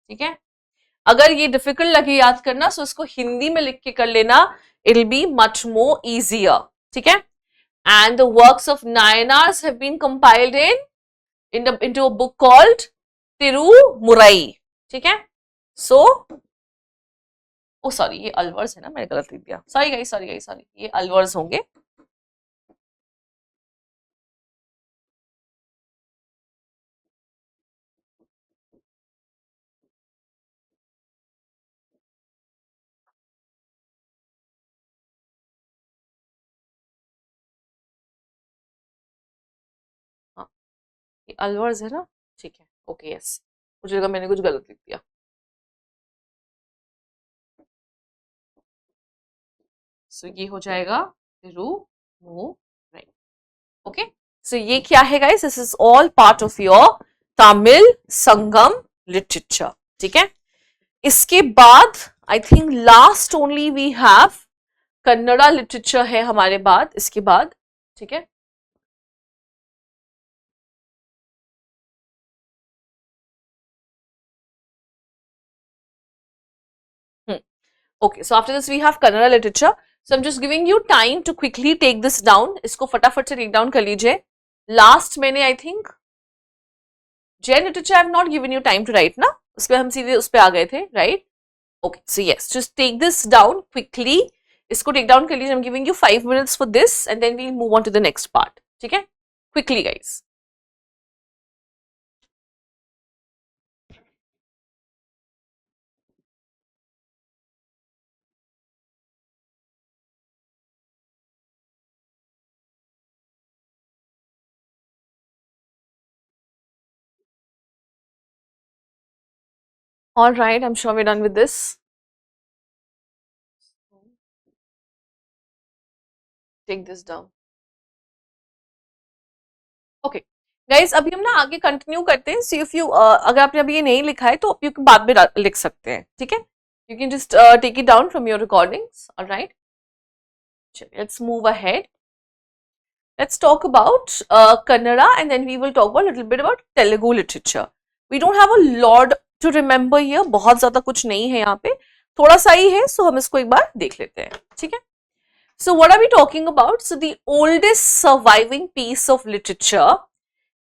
ठीक है, अगर ये डिफिकल्ट लगे याद करना सो इसको हिंदी में लिख के कर लेना, it will be much more easier. ठीक है, and the works of Nayanars have been compiled into a book called Tirumurai. ठीक है, सो ओ सॉरी ये अलवर्स है ना, मैंने गलत लिख दिया, सॉरी गाइस, सॉरी, ये अलवर्स होंगे. हाँ, ये अलवर्स है ना, ठीक है, ओके यस, मुझे लगा मैंने कुछ गलत लिख दिया. सो ये हो जाएगा Tirumurai. ओके, सो ये क्या है guys, this is all part of your Tamil Sangam literature. ठीक है, इसके बाद I think last only we have Kannada literature है हमारे बाद, इसके बाद. ठीक है, okay, so after this we have Kannada literature. So I'm just giving you time to quickly take this down. इसको फटाफट से take down कर लीजिए. Last मैंने I think Jain literature I have not given you time to write ना, उस पे हम सीधे उस पे आ गए थे, right? Okay, so yes, just take this down quickly. इसको take down कर लीजिए. I'm giving you 5 minutes for this and then we'll move on to the next part. ठीक है? Quickly guys. All right, I'm sure we're done with this. Take this down. Okay, guys अभी हम ना आगे continue करते हैं. See if you अगर आपने अभी ये नहीं लिखा है तो आप यू बाद में लिख सकते हैं. ठीक है, you can just take it down from your recordings. Alright, चलिए let's move ahead. Let's talk about Kannada and then we will talk about a little bit about Telugu literature. We don't have a lot to remember here. बहुत ज़्यादा कुछ नहीं है यहाँ पे, थोड़ा सा ही है, so हम इसको एक बार देख लेते हैं. ठीक है, so what are we talking about? So the oldest surviving piece of literature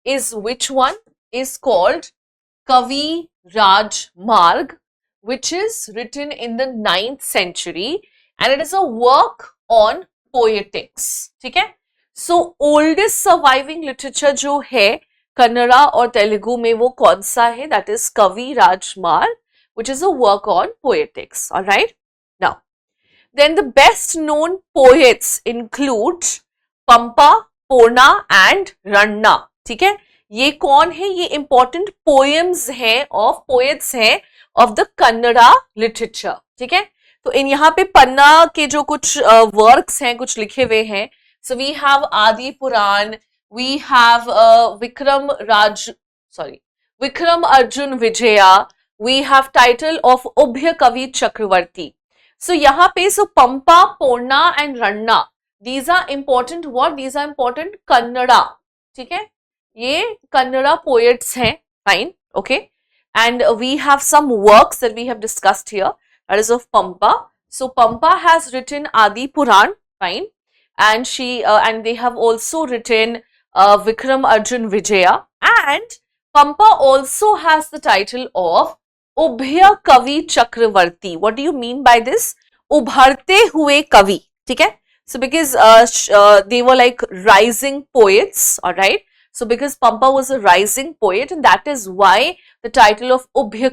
is which one? Is called Kavi Raj Marg, which is written in the 9th century and it is a work on poetics. ठीक है, सो oldest surviving literature जो है कन्नड़ा और तेलुगु में वो कौन सा है? दैट इज कवि राजमार्ग, which is a work on poetics. All right, now then the best known poets include Pampa, Purna and Ranna. ठीक है, ये कौन है? ये इंपॉर्टेंट पोएम्स हैं ऑफ पोएट्स हैं ऑफ द कन्नड़ा लिटरेचर. ठीक है, तो इन यहाँ पे पन्ना के जो कुछ वर्क्स हैं, कुछ लिखे हुए हैं. So we have Adi Puran, we have Vikram Arjun Vijaya, we have title of Ubhya Kavi Chakravarti. So यहाँ पे so Pampa, Purna and Ranna, these are important what? These are important Kannada. ठीक है, ये Kannada poets हैं, fine, okay. And we have some works that we have discussed here, that is of Pampa. So Pampa has written Adi Puran, fine. And she and they have also written Vikram Arjun Vijaya, and Pampa also has the title of Ubhya Kavi Chakravarti. What do you mean by this? Ubharte hue kavi. ठीक है, so because they were like rising poets, all right. So because Pampa was a rising poet and that is why the title of Ubhya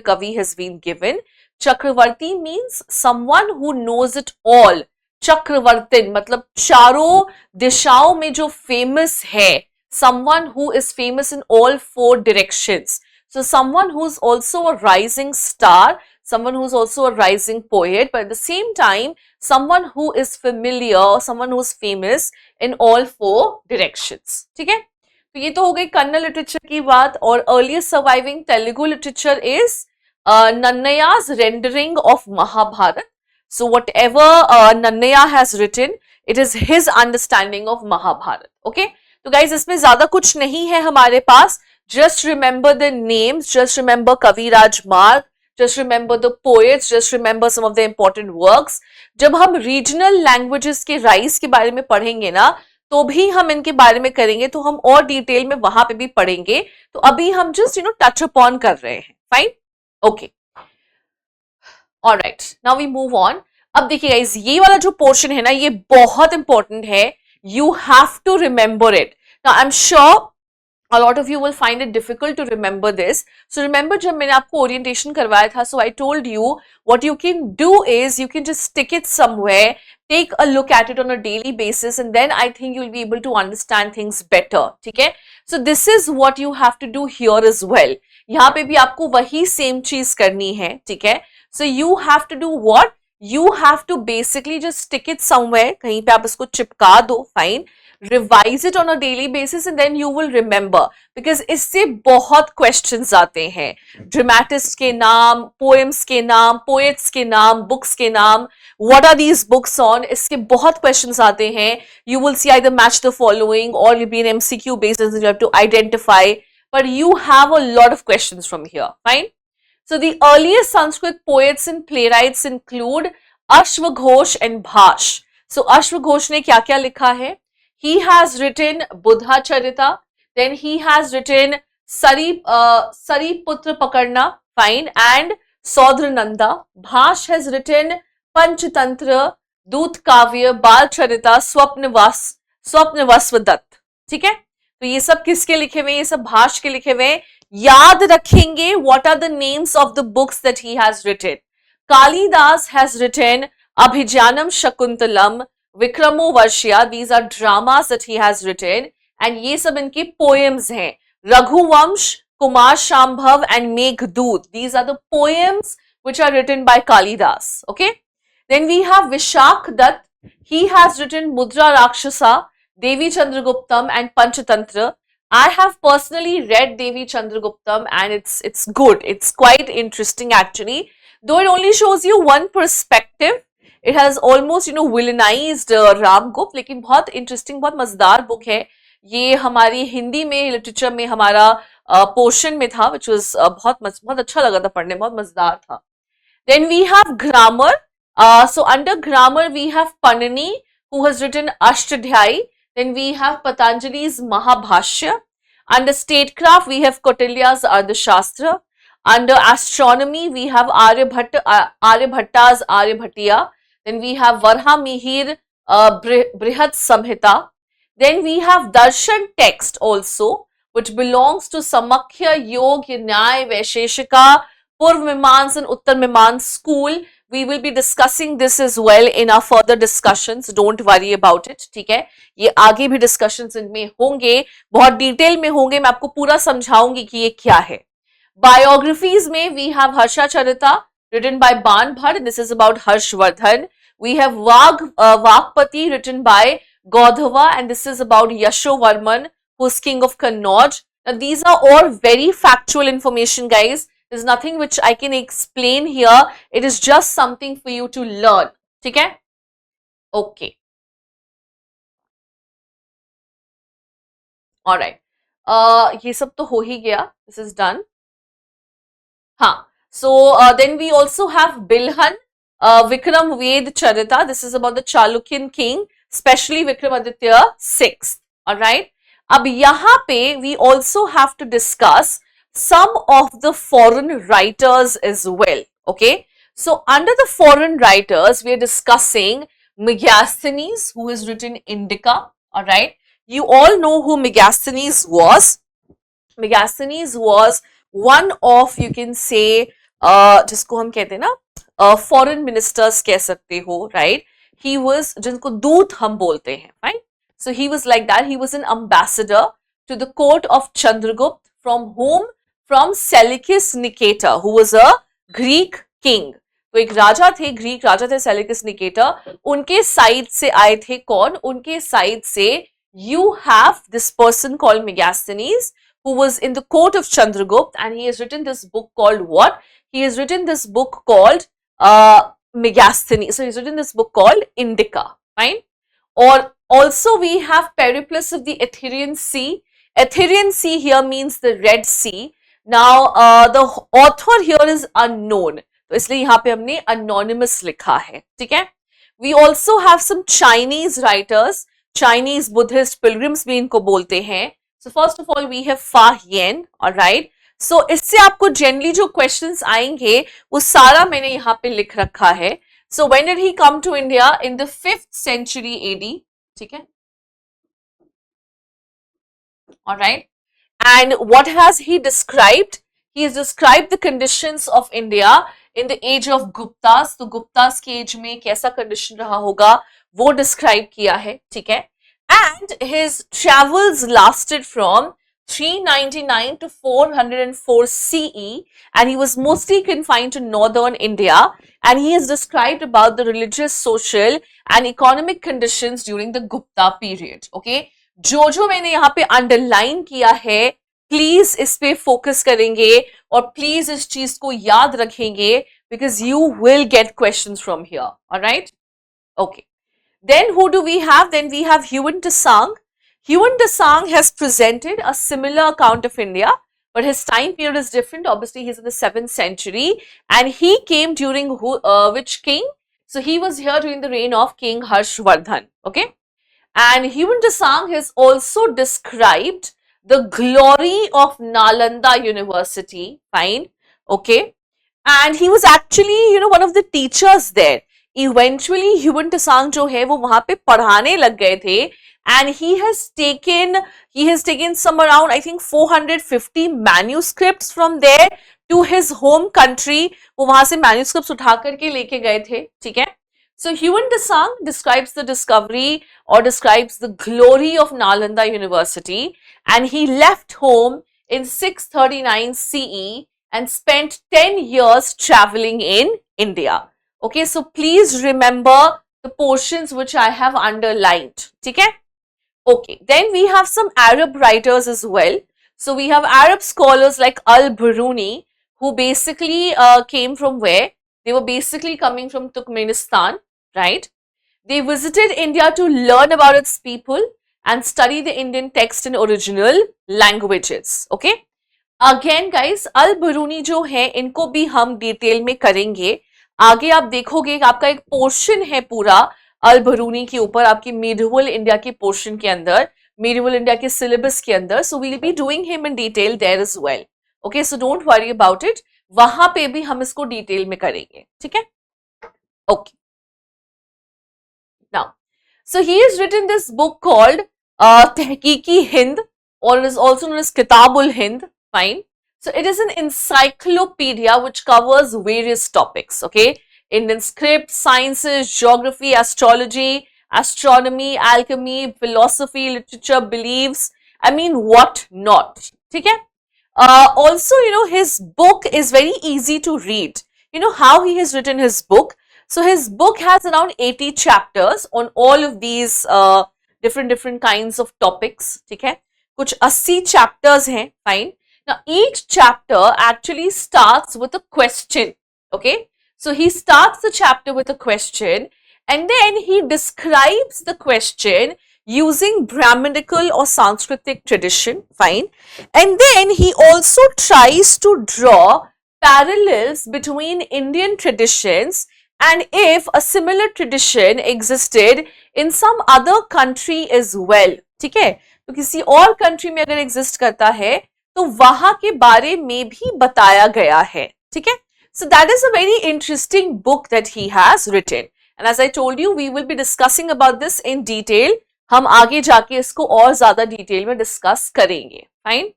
Kavi has been given. Chakravarti means someone who knows it all. चक्रवर्तिन मतलब चारों दिशाओं में जो famous है, someone who is famous in all 4 directions. So someone who is also a rising star, someone who's also a rising poet, but at the same time, someone who is familiar, someone who's famous in all four directions. ठीक है, तो ये तो हो गई Kannada literature की बात. और earliest surviving Telugu literature is Nannaya's rendering of Mahabharata. So whatever Nannaya has written, it is his understanding of Mahabharata. Okay, तो guys इसमें ज्यादा कुछ नहीं है हमारे पास. Just remember the names, just remember Kaviraj Marg, just remember the poets, just remember some of the important works. जब हम regional languages के rise के बारे में पढ़ेंगे ना, तो भी हम इनके बारे में करेंगे, तो हम और डिटेल में वहां पे भी पढ़ेंगे. तो अभी हम जस्ट टच अपॉन कर रहे हैं. Fine, okay, alright, now we move on. अब देखिए गाइस, ये वाला जो पोर्शन है ना, ये बहुत इंपॉर्टेंट है. You have to remember it. Now I am sure a lot of you will find it difficult to remember this. So remember जब मैंने आपको orientation करवाया था, so I told you what you can do is you can just stick it somewhere, take a look at it on a daily basis, and then I think you'll be able to understand things better. ठीक है? So this is what you have to do here as well. यहाँ पे भी आपको वही same चीज करनी है. ठीक है? So you have to do what? You have to basically just stick it somewhere. कहीं पे आप इसको चिपका दो. Fine. Revise it on a daily basis and then you will remember, because इससे बहुत questions आते हैं. Dramatists के नाम, poems के नाम, poets के नाम, books के नाम, what are these books on? इसके बहुत questions आते हैं. You will see either match the following or you'll be an MCQ basis and you have to identify, but you have a lot of questions from here. Fine. So the earliest Sanskrit poets and playwrights include Ashwaghosh and Bhash. So Ashwaghosh ने क्या क्या लिखा है? He has written Buddha Charita, then he has written Sariputra Pakarna, fine, and Saudrananda. Bhash has written Panchatantra, Doot Kavya, Bal Charita, Swapnavasvadat. ठीक है, तो ये सब किसके लिखे हुए? ये सब भाष के लिखे हुए. याद रखेंगे what are the names of the books that he has written. Kalidas has written Abhijanam Shakuntalam, विक्रमो वर्षिया, these are dramas that he has written, and ये सब इनके poems हैं. Raghuvansh, Kumar शांभव and Meghdoot, these are the poems which are written by Kalidas. Okay, then we have Vishak Dutt, he has written Mudra Rakshasa, Devi Chandraguptam and Panchatantra. I have personally read Devi Chandraguptam and it's good, it's quite interesting actually, though it only shows you one perspective. It has almost villainized Ramagupta, लेकिन बहुत interesting, बहुत मजेदार book है. ये हमारी हिंदी में literature में हमारा पोर्शन में था, which was बहुत अच्छा लगा था पढ़ने, बहुत मजेदार था. Then we have grammar. So under grammar we have Panini, who has written Ashtadhyayi. Then we have Patanjali's Mahabhashya. Under statecraft we have Kautilya's Ardhashastra. Under astronomy we have Aryabhatta's Aryabhatiya. Then we have Varha Mihir Brihat Samhita. Then we have Darshan text also, which belongs to Samakhya, Yoga, Nyay, Vaisheshika, Purv Mimans and Uttar Mimans school. We will be discussing this as well in our further discussions. Don't worry about it. ठीक है, ये आगे भी discussions इनमें होंगे, बहुत detail में होंगे. मैं आपको पूरा समझाऊंगी कि ये क्या है. Biographies में we have Harsha Charita, written by Ban Bhatt. This is about Harshvardhan. We have Vagpati, written by Gaudhava, and this is about Yashovarman, who is king of Kannauj. Now these are all very factual information, guys. There's nothing which I can explain here. It is just something for you to learn. ठीक है? Okay. Alright. ये सब तो हो ही गया. This is done. हाँ. So then we also have Bilhan, Vikram Ved Charita. This is about the Chalukyan king, especially Vikramaditya VI. Alright. अब यहाँ पे we also have to discuss some of the foreign writers as well. Okay. So under the foreign writers, we are discussing Megasthenes, who has written Indica. Alright. You all know who Megasthenes was. Megasthenes was one of, you can say, जिसको हम कहते हैं ना foreign ministers कह सकते हो, right? He was, जिनको दूत हम बोलते हैं, right? So he was like that. He was an ambassador to the court of Chandragupta, from whom? From Seleucus Nicator, who was a Greek king. तो एक राजा थे, ग्रीक राजा थे सेलिकस निकेटर, उनके साइड से आए थे कौन? उनके साइड से you have this person called Megasthenes who was in the court of Chandragupta, and he has written this book called what? He has written this book called Megasthenes. So he's written this book called Indica, fine? Or also we have Periplus of the Athenian Sea. Athenian Sea here means the Red Sea. Now the author here is unknown, तो इसलिए यहाँ पे हमने anonymous लिखा है, ठीक है? We also have some Chinese writers, Chinese Buddhist pilgrims भी इनको बोलते हैं. So first of all we have Fa Hien, alright? So इससे आपको generally जो questions आएंगे वो सारा मैंने यहाँ पे लिख रखा है. So when did he come to India? In the 5th century AD, ठीक है? Alright? And what has he described? He has described the conditions of India in the age of Guptas. तो Guptas के age में कैसा condition रहा होगा वो describe किया है, ठीक है? And his travels lasted from 399 to 404 CE, and he was mostly confined to northern India, and he has described about the religious, social and economic conditions during the Gupta period. Okay, जो मैंने यहाँ पे underline किया है, please इस पे focus करेंगे और प्लीज इस चीज को याद रखेंगे, because you will get questions from here. All right? Okay. Then who do we have? Then we have Huon Tsang. Huon Tsang has presented a similar account of India, but his time period is different. Obviously, he's in the 7th century, and he came during which king? So he was here during the reign of King Harshvardhan. Okay, and Huon Tsang has also described the glory of Nalanda University. Fine, okay, and he was actually, one of the teachers there. Eventually, Huon Tsang जो है वो वहां पे पढ़ाने लग गए थे, and he has taken some around, I think, 450 manuscripts from there to his home country. वो वहां से manuscripts उठा करके लेके गए थे, ठीक है? So Huon Tsang describes the discovery or describes the glory of Nalanda University, and he left home in 639 CE and spent 10 years traveling in India. Okay, so please remember the portions which I have underlined. ठीक है? Okay, then we have some Arab writers as well. So we have Arab scholars like Al-Biruni, who basically came from where? They were basically coming from Turkmenistan, right? They visited India to learn about its people and study the Indian text in original languages. Okay? Again guys, Al-Biruni जो है इनको भी हम detail में करेंगे. आगे आप देखोगे कि आपका एक पोर्शन है पूरा अल-बरूनी के ऊपर, आपकी मीडिवल इंडिया के पोर्शन के अंदर, मीडिवल इंडिया के सिलेबस के अंदर. So we will be doing him in detail there as well. Okay, so don't worry about it, वहां पे भी हम इसको डिटेल में करेंगे, ठीक है? Okay, now so he has written this book called Tahqiqi Hind, और it is also known as Kitabul Hind. Fine. So it is an encyclopedia which covers various topics, okay? Indian script, sciences, geography, astrology, astronomy, alchemy, philosophy, literature, beliefs, I mean what not, okay? Also, his book is very easy to read. You know how he has written his book? So his book has around 80 chapters on all of these different kinds of topics, okay? कुछ 80 chapters हैं, fine. Now, each chapter actually starts with a question, okay? So, he starts the chapter with a question, and then he describes the question using Brahminical or Sanskritic tradition, fine? And then he also tries to draw parallels between Indian traditions and if a similar tradition existed in some other country as well, ठीक है? तो किसी और country में अगर exist करता है तो वहां के बारे में भी बताया गया है, ठीक है? So that is a very interesting book that he has written, and as I told you, we will be discussing about this in detail. हम आगे जाके इसको और ज्यादा डिटेल में डिस्कस करेंगे. Fine.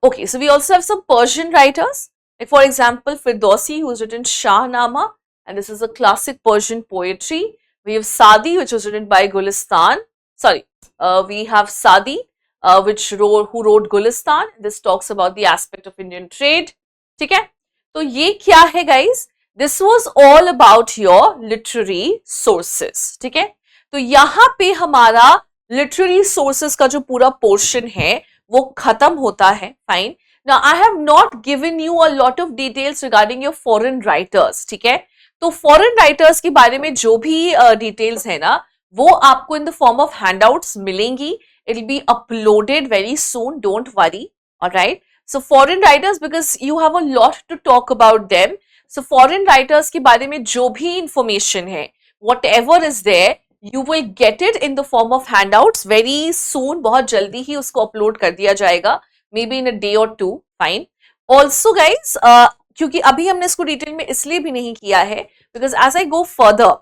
Okay, so we also have some Persian writers, like for example Firdausi, who has written Shahnama, and this is a classic Persian poetry. We have Sadi, which was written by Gulistan. We have Sadi, who wrote Gulistan. This talks about the aspect of Indian trade. ठीक है? तो ये क्या है guys? This was all about your literary sources, ठीक है? तो यहाँ पे हमारा लिटरेरी सोर्सेस का जो पूरा पोर्शन है वो खत्म होता है, fine. Now I have not given you a lot of details regarding your foreign writers, ठीक है? तो फॉरेन राइटर्स के बारे में जो भी डिटेल्स है ना, वो आपको in the form of handouts मिलेंगी. It will be uploaded very soon, don't worry, alright? So foreign writers, because you have a lot to talk about them. So foreign writers के बारे में जो भी information है, whatever is there, you will get it in the form of handouts very soon. बहुत जल्दी ही उसको upload कर दिया जाएगा, maybe in a day or two. Fine. Also guys, क्योंकि अभी हमने इसको डिटेल में इसलिए भी नहीं किया है, because as I go further,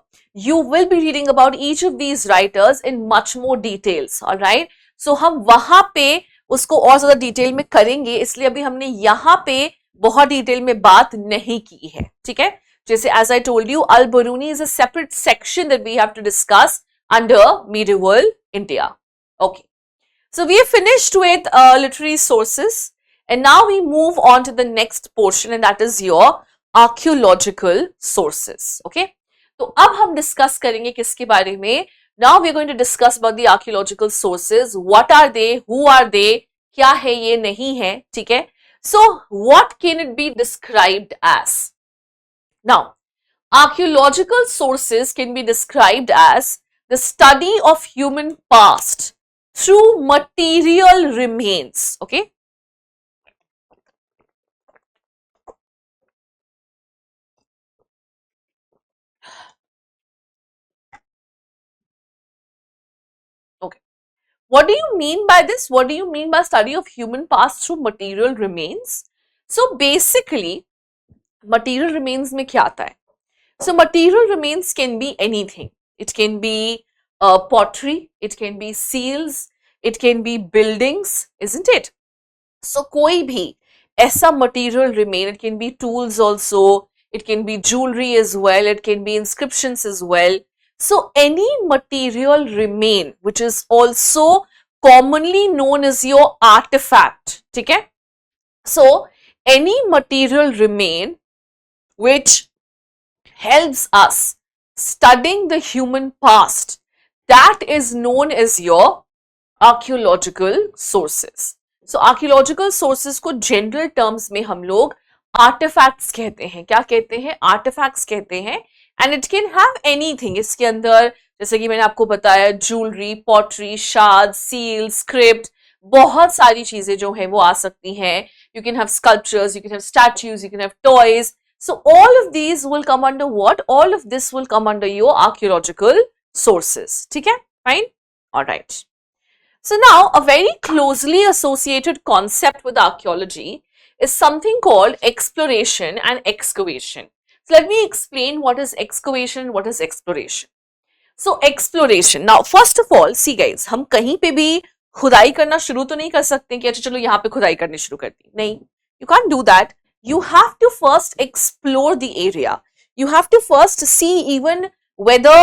you will be reading about each of these writers in much more details. All right. So हम वहां पे उसको और ज्यादा डिटेल में करेंगे, इसलिए अभी हमने यहाँ पे बहुत डिटेल में बात नहीं की है, ठीक है? जैसे as I told you, Al Biruni is a separate section that we have to discuss under medieval India. Okay, so we have finished with literary sources and now we move on to the next portion and that is your archaeological sources. Okay, तो अब हम discuss करेंगे किसके बारे में? Now we are going to discuss about the archaeological sources. What are they? Who are they? क्या है ये नहीं है, ठीक है? So what can it be described as? Now, archaeological sources can be described as the study of human past through material remains. Okay? Okay. What do you mean by this? What do you mean by study of human past through material remains? So basically, material remains में क्या आता है? So material remains can be anything. It can be pottery, it can be seals, it can be buildings, isn't it? So कोई भी ऐसा material remain, it can be tools also, it can be jewelry as well, it can be inscriptions as well. So any material remain which is also commonly known as your artifact, ठीक है? So any material remain which helps us studying the human past, that is known as your archaeological sources. So archaeological sources को general terms में हम लोग artifacts कहते हैं. क्या कहते हैं? Artifacts कहते हैं. And it can have anything. इसके अंदर जैसे कि मैंने आपको बताया, jewelry, pottery, shards, seals, script, बहुत सारी चीजें जो है वो आ सकती हैं. You can have sculptures, you can have statues, you can have toys. So all of these will come under what? All of this will come under your archaeological sources. ठीक है? Fine? Alright. So now a very closely associated concept with archaeology is something called exploration and excavation. So let me explain what is excavation and what is exploration. So exploration. Now first of all, see guys, हम कहीं पे भी खुदाई करना शुरू तो नहीं कर सकते कि अच्छा चलो यहाँ पे खुदाई करनी शुरू कर दी. नहीं, you can't do that. You have to first explore the area. You have to first see even whether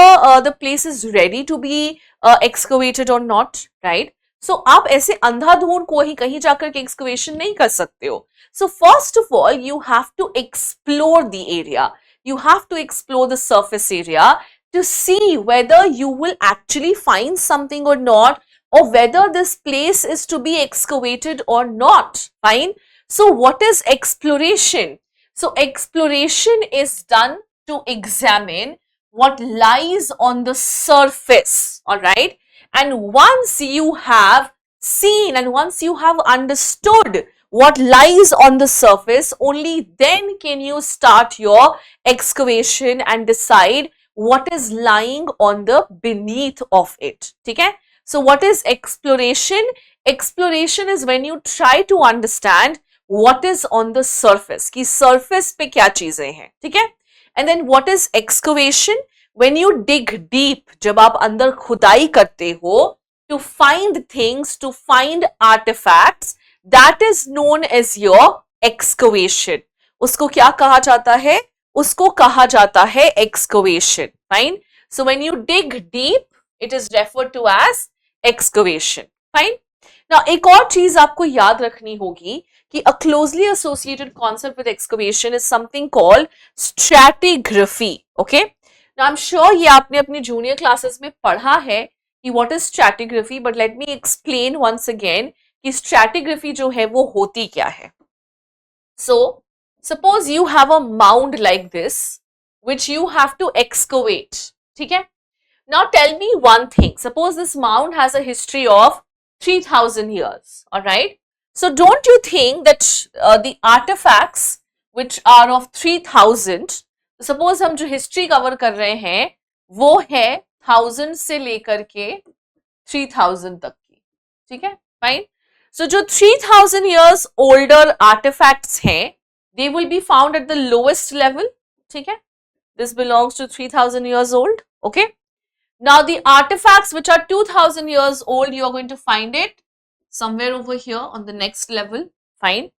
the place is ready to be excavated or not, right? So आप ऐसे अंधाधुंध को ही कहीं जाकर के excavation नहीं कर सकते हो. So first of all, you have to explore the area. You have to explore the surface area to see whether you will actually find something or not, or whether this place is to be excavated or not. Fine. So what is exploration? So exploration is done to examine what lies on the surface, all right? And once you have seen and once you have understood what lies on the surface, only then can you start your excavation and decide what is lying on the beneath of it. ठीक है? So what is exploration? Exploration is when you try to understand what is on the surface, कि surface पे क्या चीजें हैं, ठीक है? And then what is excavation? When you dig deep, जब आप अंदर खुदाई करते हो, to find things, to find artifacts, that is known as your excavation. उसको क्या कहा जाता है? उसको कहा जाता है excavation. Fine? So when you dig deep, it is referred to as excavation. Fine? ना एक और चीज आपको याद रखनी होगी कि a closely associated concept with excavation is something called stratigraphy. Okay, now I'm sure ये आपने अपनी junior classes में पढ़ा है कि what is stratigraphy, but let me explain once again कि stratigraphy जो है वो होती क्या है. So suppose you have a mound like this which you have to excavate. ठीक है. Now tell me one thing. Suppose this mound has a history of 3000 years. All right. So don't you think that the artifacts which are of 3000, suppose हम जो history cover कर रहे हैं वो है 1000 से लेकर के 3000 तक की. ठीक है. Fine. So जो 3000 years older artifacts हैं, they will be found at the lowest level. ठीक है. This belongs to 3000 years old. Okay. Now the artifacts which are 2000 years old, you are going to find it somewhere over here on the next level. Fine.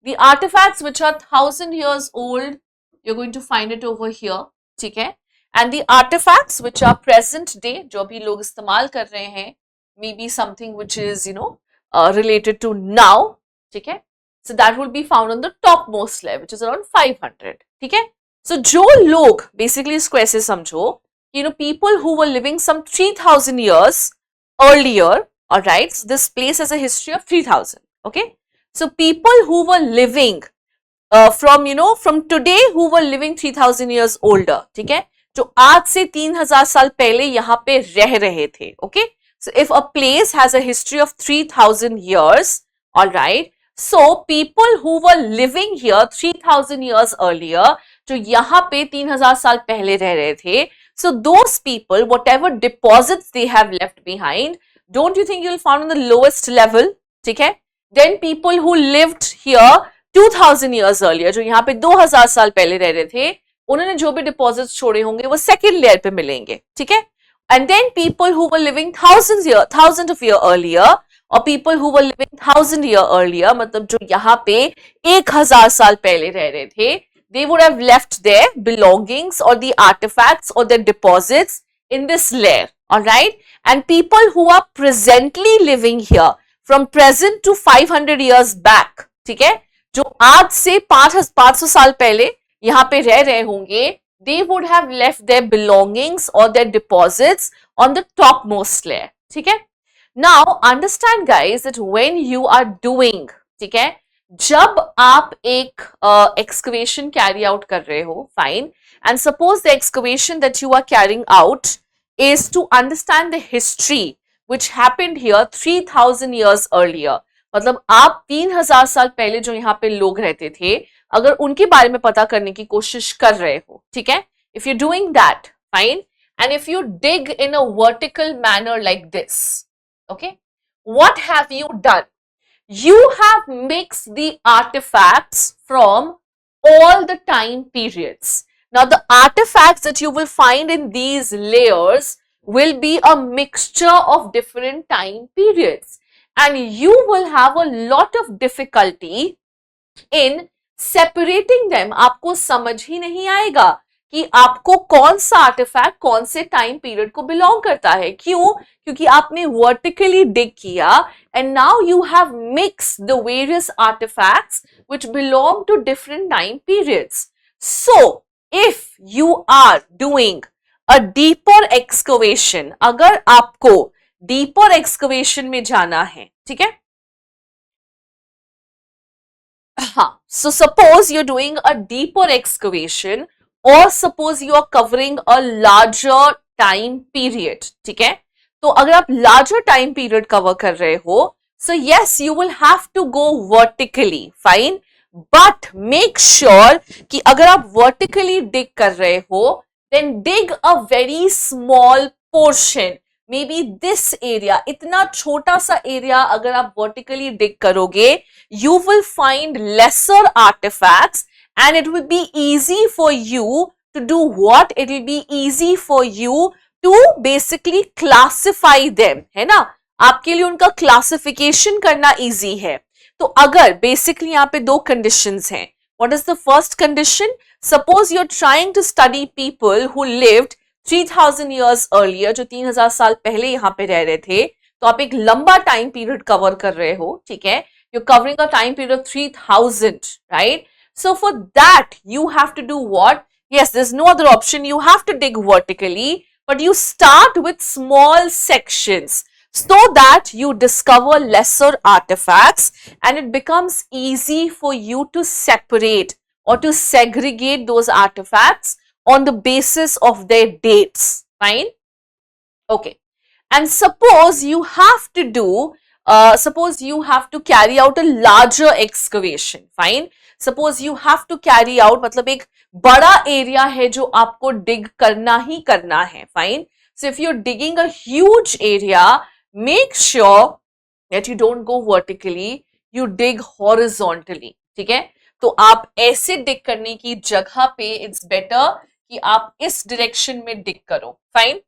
The artifacts which are 1000 years old, you're going to find it over here. ठीक है. And the artifacts which are present day, जो भी लोग इस्तेमाल कर रहे हैं, maybe something which is related to now. ठीक है. So that will be found on the topmost level, which is around 500. ठीक है. So जो लोग basically इसको ऐसे समझो, people who were living some 3000 years earlier, all right, so this place has a history of 3000. Okay, so people who were living from today, who were living 3000 years older, ठीक है, जो आज से 3000 साल पहले यहाँ पे रह रहे थे. Okay, so if a place has a history of 3000 years, all right, so people who were living here 3000 years earlier, जो यहाँ पे 3000 साल पहले रह रहे थे, so those people, whatever deposits they have left behind, don't you think you'll find on the lowest level? ठीक है. Then people who lived here 2000 years earlier, जो यहाँ पे 2000 साल पहले रह रहे थे, उन्होंने जो भी deposits छोड़े होंगे वो second layer पे मिलेंगे. ठीक है. And then people who were living thousands of year earlier, or people who were living 1000 year earlier, मतलब जो यहाँ पे 1000 साल पहले रह रहे थे, they would have left their belongings or the artifacts or their deposits in this layer. All right. And people who are presently living here from present to 500 years back, ठीक है, जो आज से 500 साल पहले यहाँ पे रह रहे होंगे, they would have left their belongings or their deposits on the topmost layer. ठीक है. Now understand guys that when you are doing, ठीक है, जब आप एक excavation carry out कर रहे हो, fine, and suppose the excavation that you are carrying out is to understand the history which happened here 3000 years earlier. मतलब आप 3000 साल पहले जो यहाँ पे लोग रहते थे, अगर उनके बारे में पता करने की कोशिश कर रहे हो, ठीक है, if you're doing that, fine, and if you dig in a vertical manner like this, okay, what have you done? You have mixed the artifacts from all the time periods. Now the artifacts that you will find in these layers will be a mixture of different time periods, and you will have a lot of difficulty in separating them. आपको समझ ही नहीं आएगा कि आपको कौन सा artefact कौन से टाइम पीरियड को बिलोंग करता है. क्यों? क्योंकि आपने वर्टिकली डिग किया and now you have mixed the various artifacts which belong to different time periods. So if you are doing a deeper excavation, अगर आपको deeper excavation में जाना है, ठीक है, हाँ, so suppose you're doing a deeper excavation or suppose you are covering a larger time period, ठीक है, तो अगर आप larger time period cover कर रहे हो, so yes, you will have to go vertically, fine, but make sure कि अगर आप vertically dig कर रहे हो, then dig a very small portion, maybe this area, इतना छोटा सा area अगर आप vertically dig करोगे, you will find lesser artifacts and it will be easy for you to do what? It will be easy for you to basically classify them, है ना, आपके लिए उनका क्लासिफिकेशन करना इजी है. तो अगर बेसिकली यहाँ पे दो कंडीशंस हैं. What is the first condition? Suppose you are trying to study people who lived 3000 years earlier, जो 3000 साल पहले यहाँ पे रह रहे थे, तो आप एक लंबा टाइम पीरियड कवर कर रहे हो, ठीक है, you're covering a time period of 3000, right? So for that you have to do what? Yes, there's no other option. You have to dig vertically, but you start with small sections so that you discover lesser artifacts and it becomes easy for you to separate or to segregate those artifacts on the basis of their dates. Fine? Okay. And suppose you have to do, suppose you have to carry out a larger excavation. Fine? Suppose you have to carry out, मतलब एक बड़ा area है जो आपको डिग करना ही करना है. Fine. So if you're digging a huge area, make sure that you don't go vertically, you dig horizontally. ठीक है, तो आप ऐसे डिग करने की जगह पे इट्स बेटर कि आप इस डायरेक्शन में डिग करो. Fine.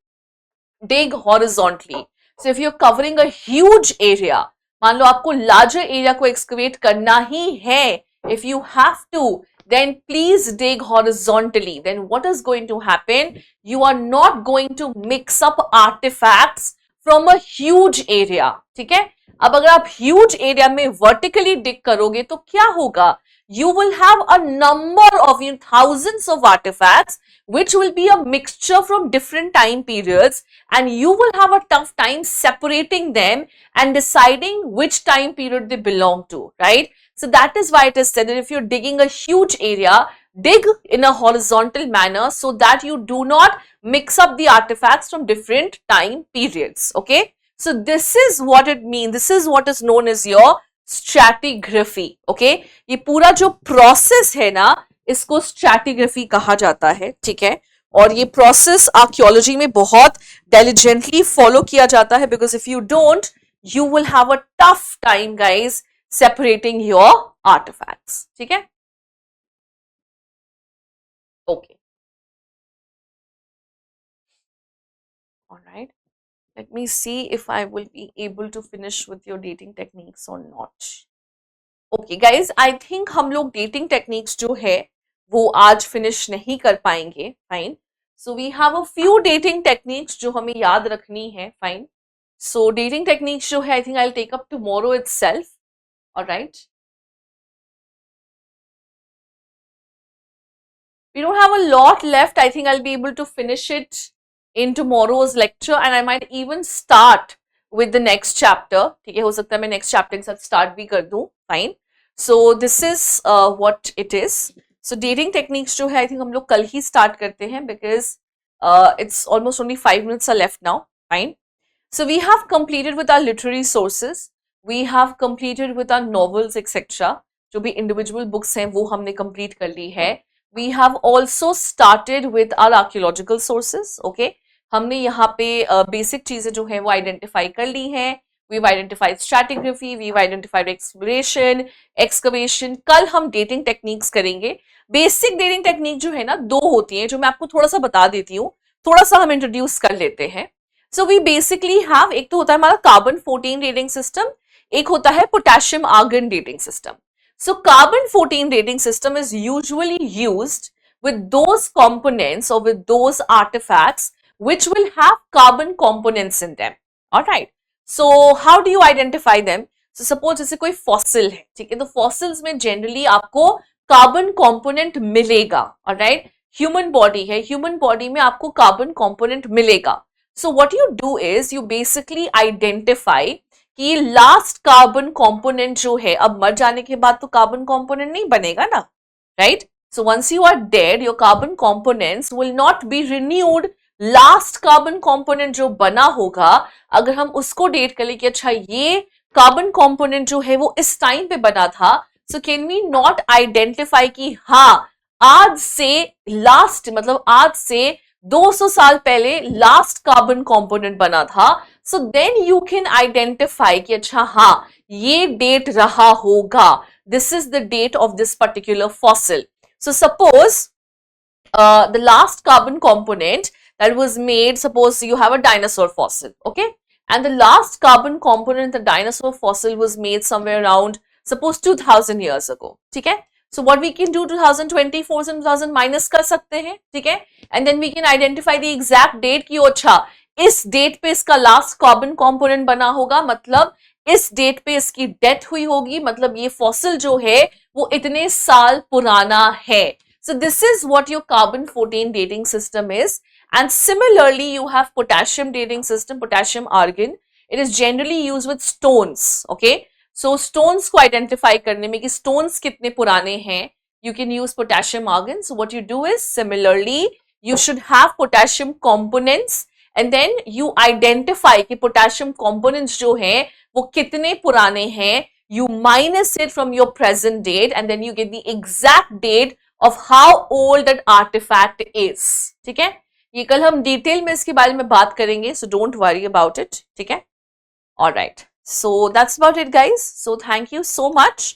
dig horizontally. So if you're covering a huge area, मान लो आपको larger area को excavate करना ही है, if you have to, then please dig horizontally. Then what is going to happen? You are not going to mix up artifacts from a huge area. ठीक है, अब अगर आप huge area में vertically dig करोगे तो क्या होगा? You will have a number of thousands of artifacts which will be a mixture from different time periods, and you will have a tough time separating them and deciding which time period they belong to, right? So that is why it is said that if you're digging a huge area, dig in a horizontal manner so that you do not mix up the artifacts from different time periods. Okay, so this is what it means. This is what is known as your stratigraphy. Okay, ये पूरा जो process है ना, इसको stratigraphy कहा जाता है. ठीक है, और ये प्रोसेस आर्कियोलॉजी में बहुत डिलिजेंटली फॉलो किया जाता है, because if you don't, you will have a tough time guys separating your artifacts. ठीक है, okay, alright. Let me see if I will be able to finish with your dating techniques or not. Okay guys, I think हम लोग dating techniques जो है वो आज finish नहीं कर पाएंगे. Fine. So we have a few dating techniques जो हमें याद रखनी है. Fine. So dating techniques जो है I think I'll take up tomorrow itself. Alright. We don't have a lot left. I think I'll be able to finish it in tomorrow's lecture, and I might even start with the next chapter. ठीक है, हो सकता है मैं next chapter के साथ start भी कर दूं. Fine. So this is what it is. So dating techniques जो है I think हम लोग कल ही start करते हैं, because it's almost only 5 minutes are left now. Fine. So we have completed with our literary sources. We have completed with our novels etc. जो भी individual books हैं वो हमने complete कर ली है. We have also started with our archaeological sources. Okay, हमने यहाँ पे basic चीजें जो है वो identify कर ली हैं. We've identified stratigraphy, we've identified exploration, excavation. कल हम dating techniques करेंगे. Basic dating technique जो है ना 2 होती हैं, जो मैं आपको थोड़ा सा बता देती हूँ, थोड़ा सा हम introduce कर लेते हैं. So we basically have, एक तो होता है हमारा carbon 14 dating system, एक होता है potassium argon dating system. So carbon 14 dating system is usually used with those components or with those artifacts which will have carbon components in them. Alright. So how do you identify them? So suppose जैसे कोई fossil है, ठीक है, तो fossils में generally आपको carbon component मिलेगा. Alright. Human body है, human body में आपको carbon component मिलेगा. So what you do is you basically identify कि लास्ट कार्बन कंपोनेंट जो है, अब मर जाने के बाद तो कार्बन कंपोनेंट नहीं बनेगा ना, right? So once you are dead, your carbon components will not be renewed. Last carbon component जो बना होगा, अगर हम उसको डेट कर ले कि अच्छा ये कार्बन कंपोनेंट जो है वो इस टाइम पे बना था, so can we not identify कि हाँ आज से लास्ट, मतलब आज से 200 साल पहले लास्ट कार्बन कंपोनेंट बना था. So then you can identify कि अच्छा हाँ ये डेट रहा होगा, this is the date of this particular fossil. So suppose the last carbon component that was made, suppose you have a dinosaur fossil, okay, and the last carbon component, the dinosaur fossil, was made somewhere around, suppose 2000 years ago. ठीक है, so what we can do 2024 से 2000 minus कर सकते हैं, ठीक है, and then we can identify the exact date कि अच्छा इस डेट पे इसका लास्ट कार्बन कंपोनेंट बना होगा, मतलब इस डेट पे इसकी डेथ हुई होगी, मतलब ये फॉसिल जो है वो इतने साल पुराना है. So this is what your carbon 14 dating system is. And similarly, you have potassium dating system, potassium argon. It is generally used with stones. Okay. So stones को identify करने में कि stones कितने पुराने हैं, you can use potassium argon. So what you do is similarly, you should have potassium components and then you identify कि potassium components जो हैं वो कितने पुराने हैं. You minus it from your present date and then you get the exact date of how old that artifact is. ठीक है, ये कल हम डिटेल में इसके बारे में बात करेंगे, so don't worry about it. ठीक है, all right. So that's about it, guys. So thank you so much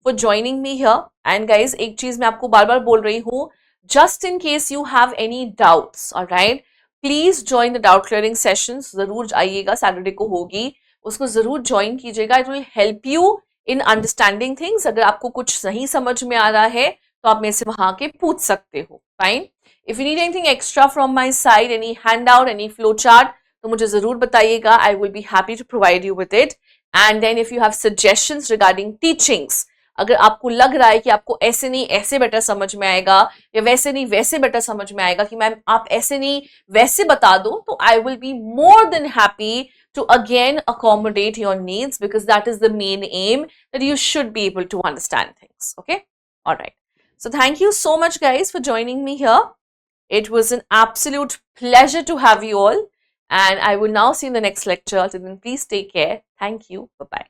for joining me here. And guys, एक चीज मैं आपको बार बार बोल रही हूँ, just in case you have any doubts, all right, please join the doubt clearing sessions. जरूर आइएगा, Saturday को होगी, उसको जरूर ज्वाइन कीजिएगा. It will help you in understanding things. अगर आपको कुछ नहीं समझ में आ रहा है तो आप मेरे से वहां के पूछ सकते हो. Fine. If you need anything extra from my side, any hand out, any flow chart, तो मुझे जरूर बताइएगा. I will be happy to provide you with it. And then if you have suggestions regarding teachings, अगर आपको लग रहा है कि आपको ऐसे नहीं ऐसे बेटर समझ में आएगा या वैसे नहीं वैसे बेटर समझ में आएगा कि मैम आप ऐसे नहीं वैसे बता दो, तो आई will be more than happy to again accommodate your needs, because that is the main aim, that you should be able to understand things. Okay, all right. So thank you so much, guys, for joining me here. It was an absolute pleasure to have you all, and I will now see you in the next lecture. Till then, please take care. Thank you. Bye bye.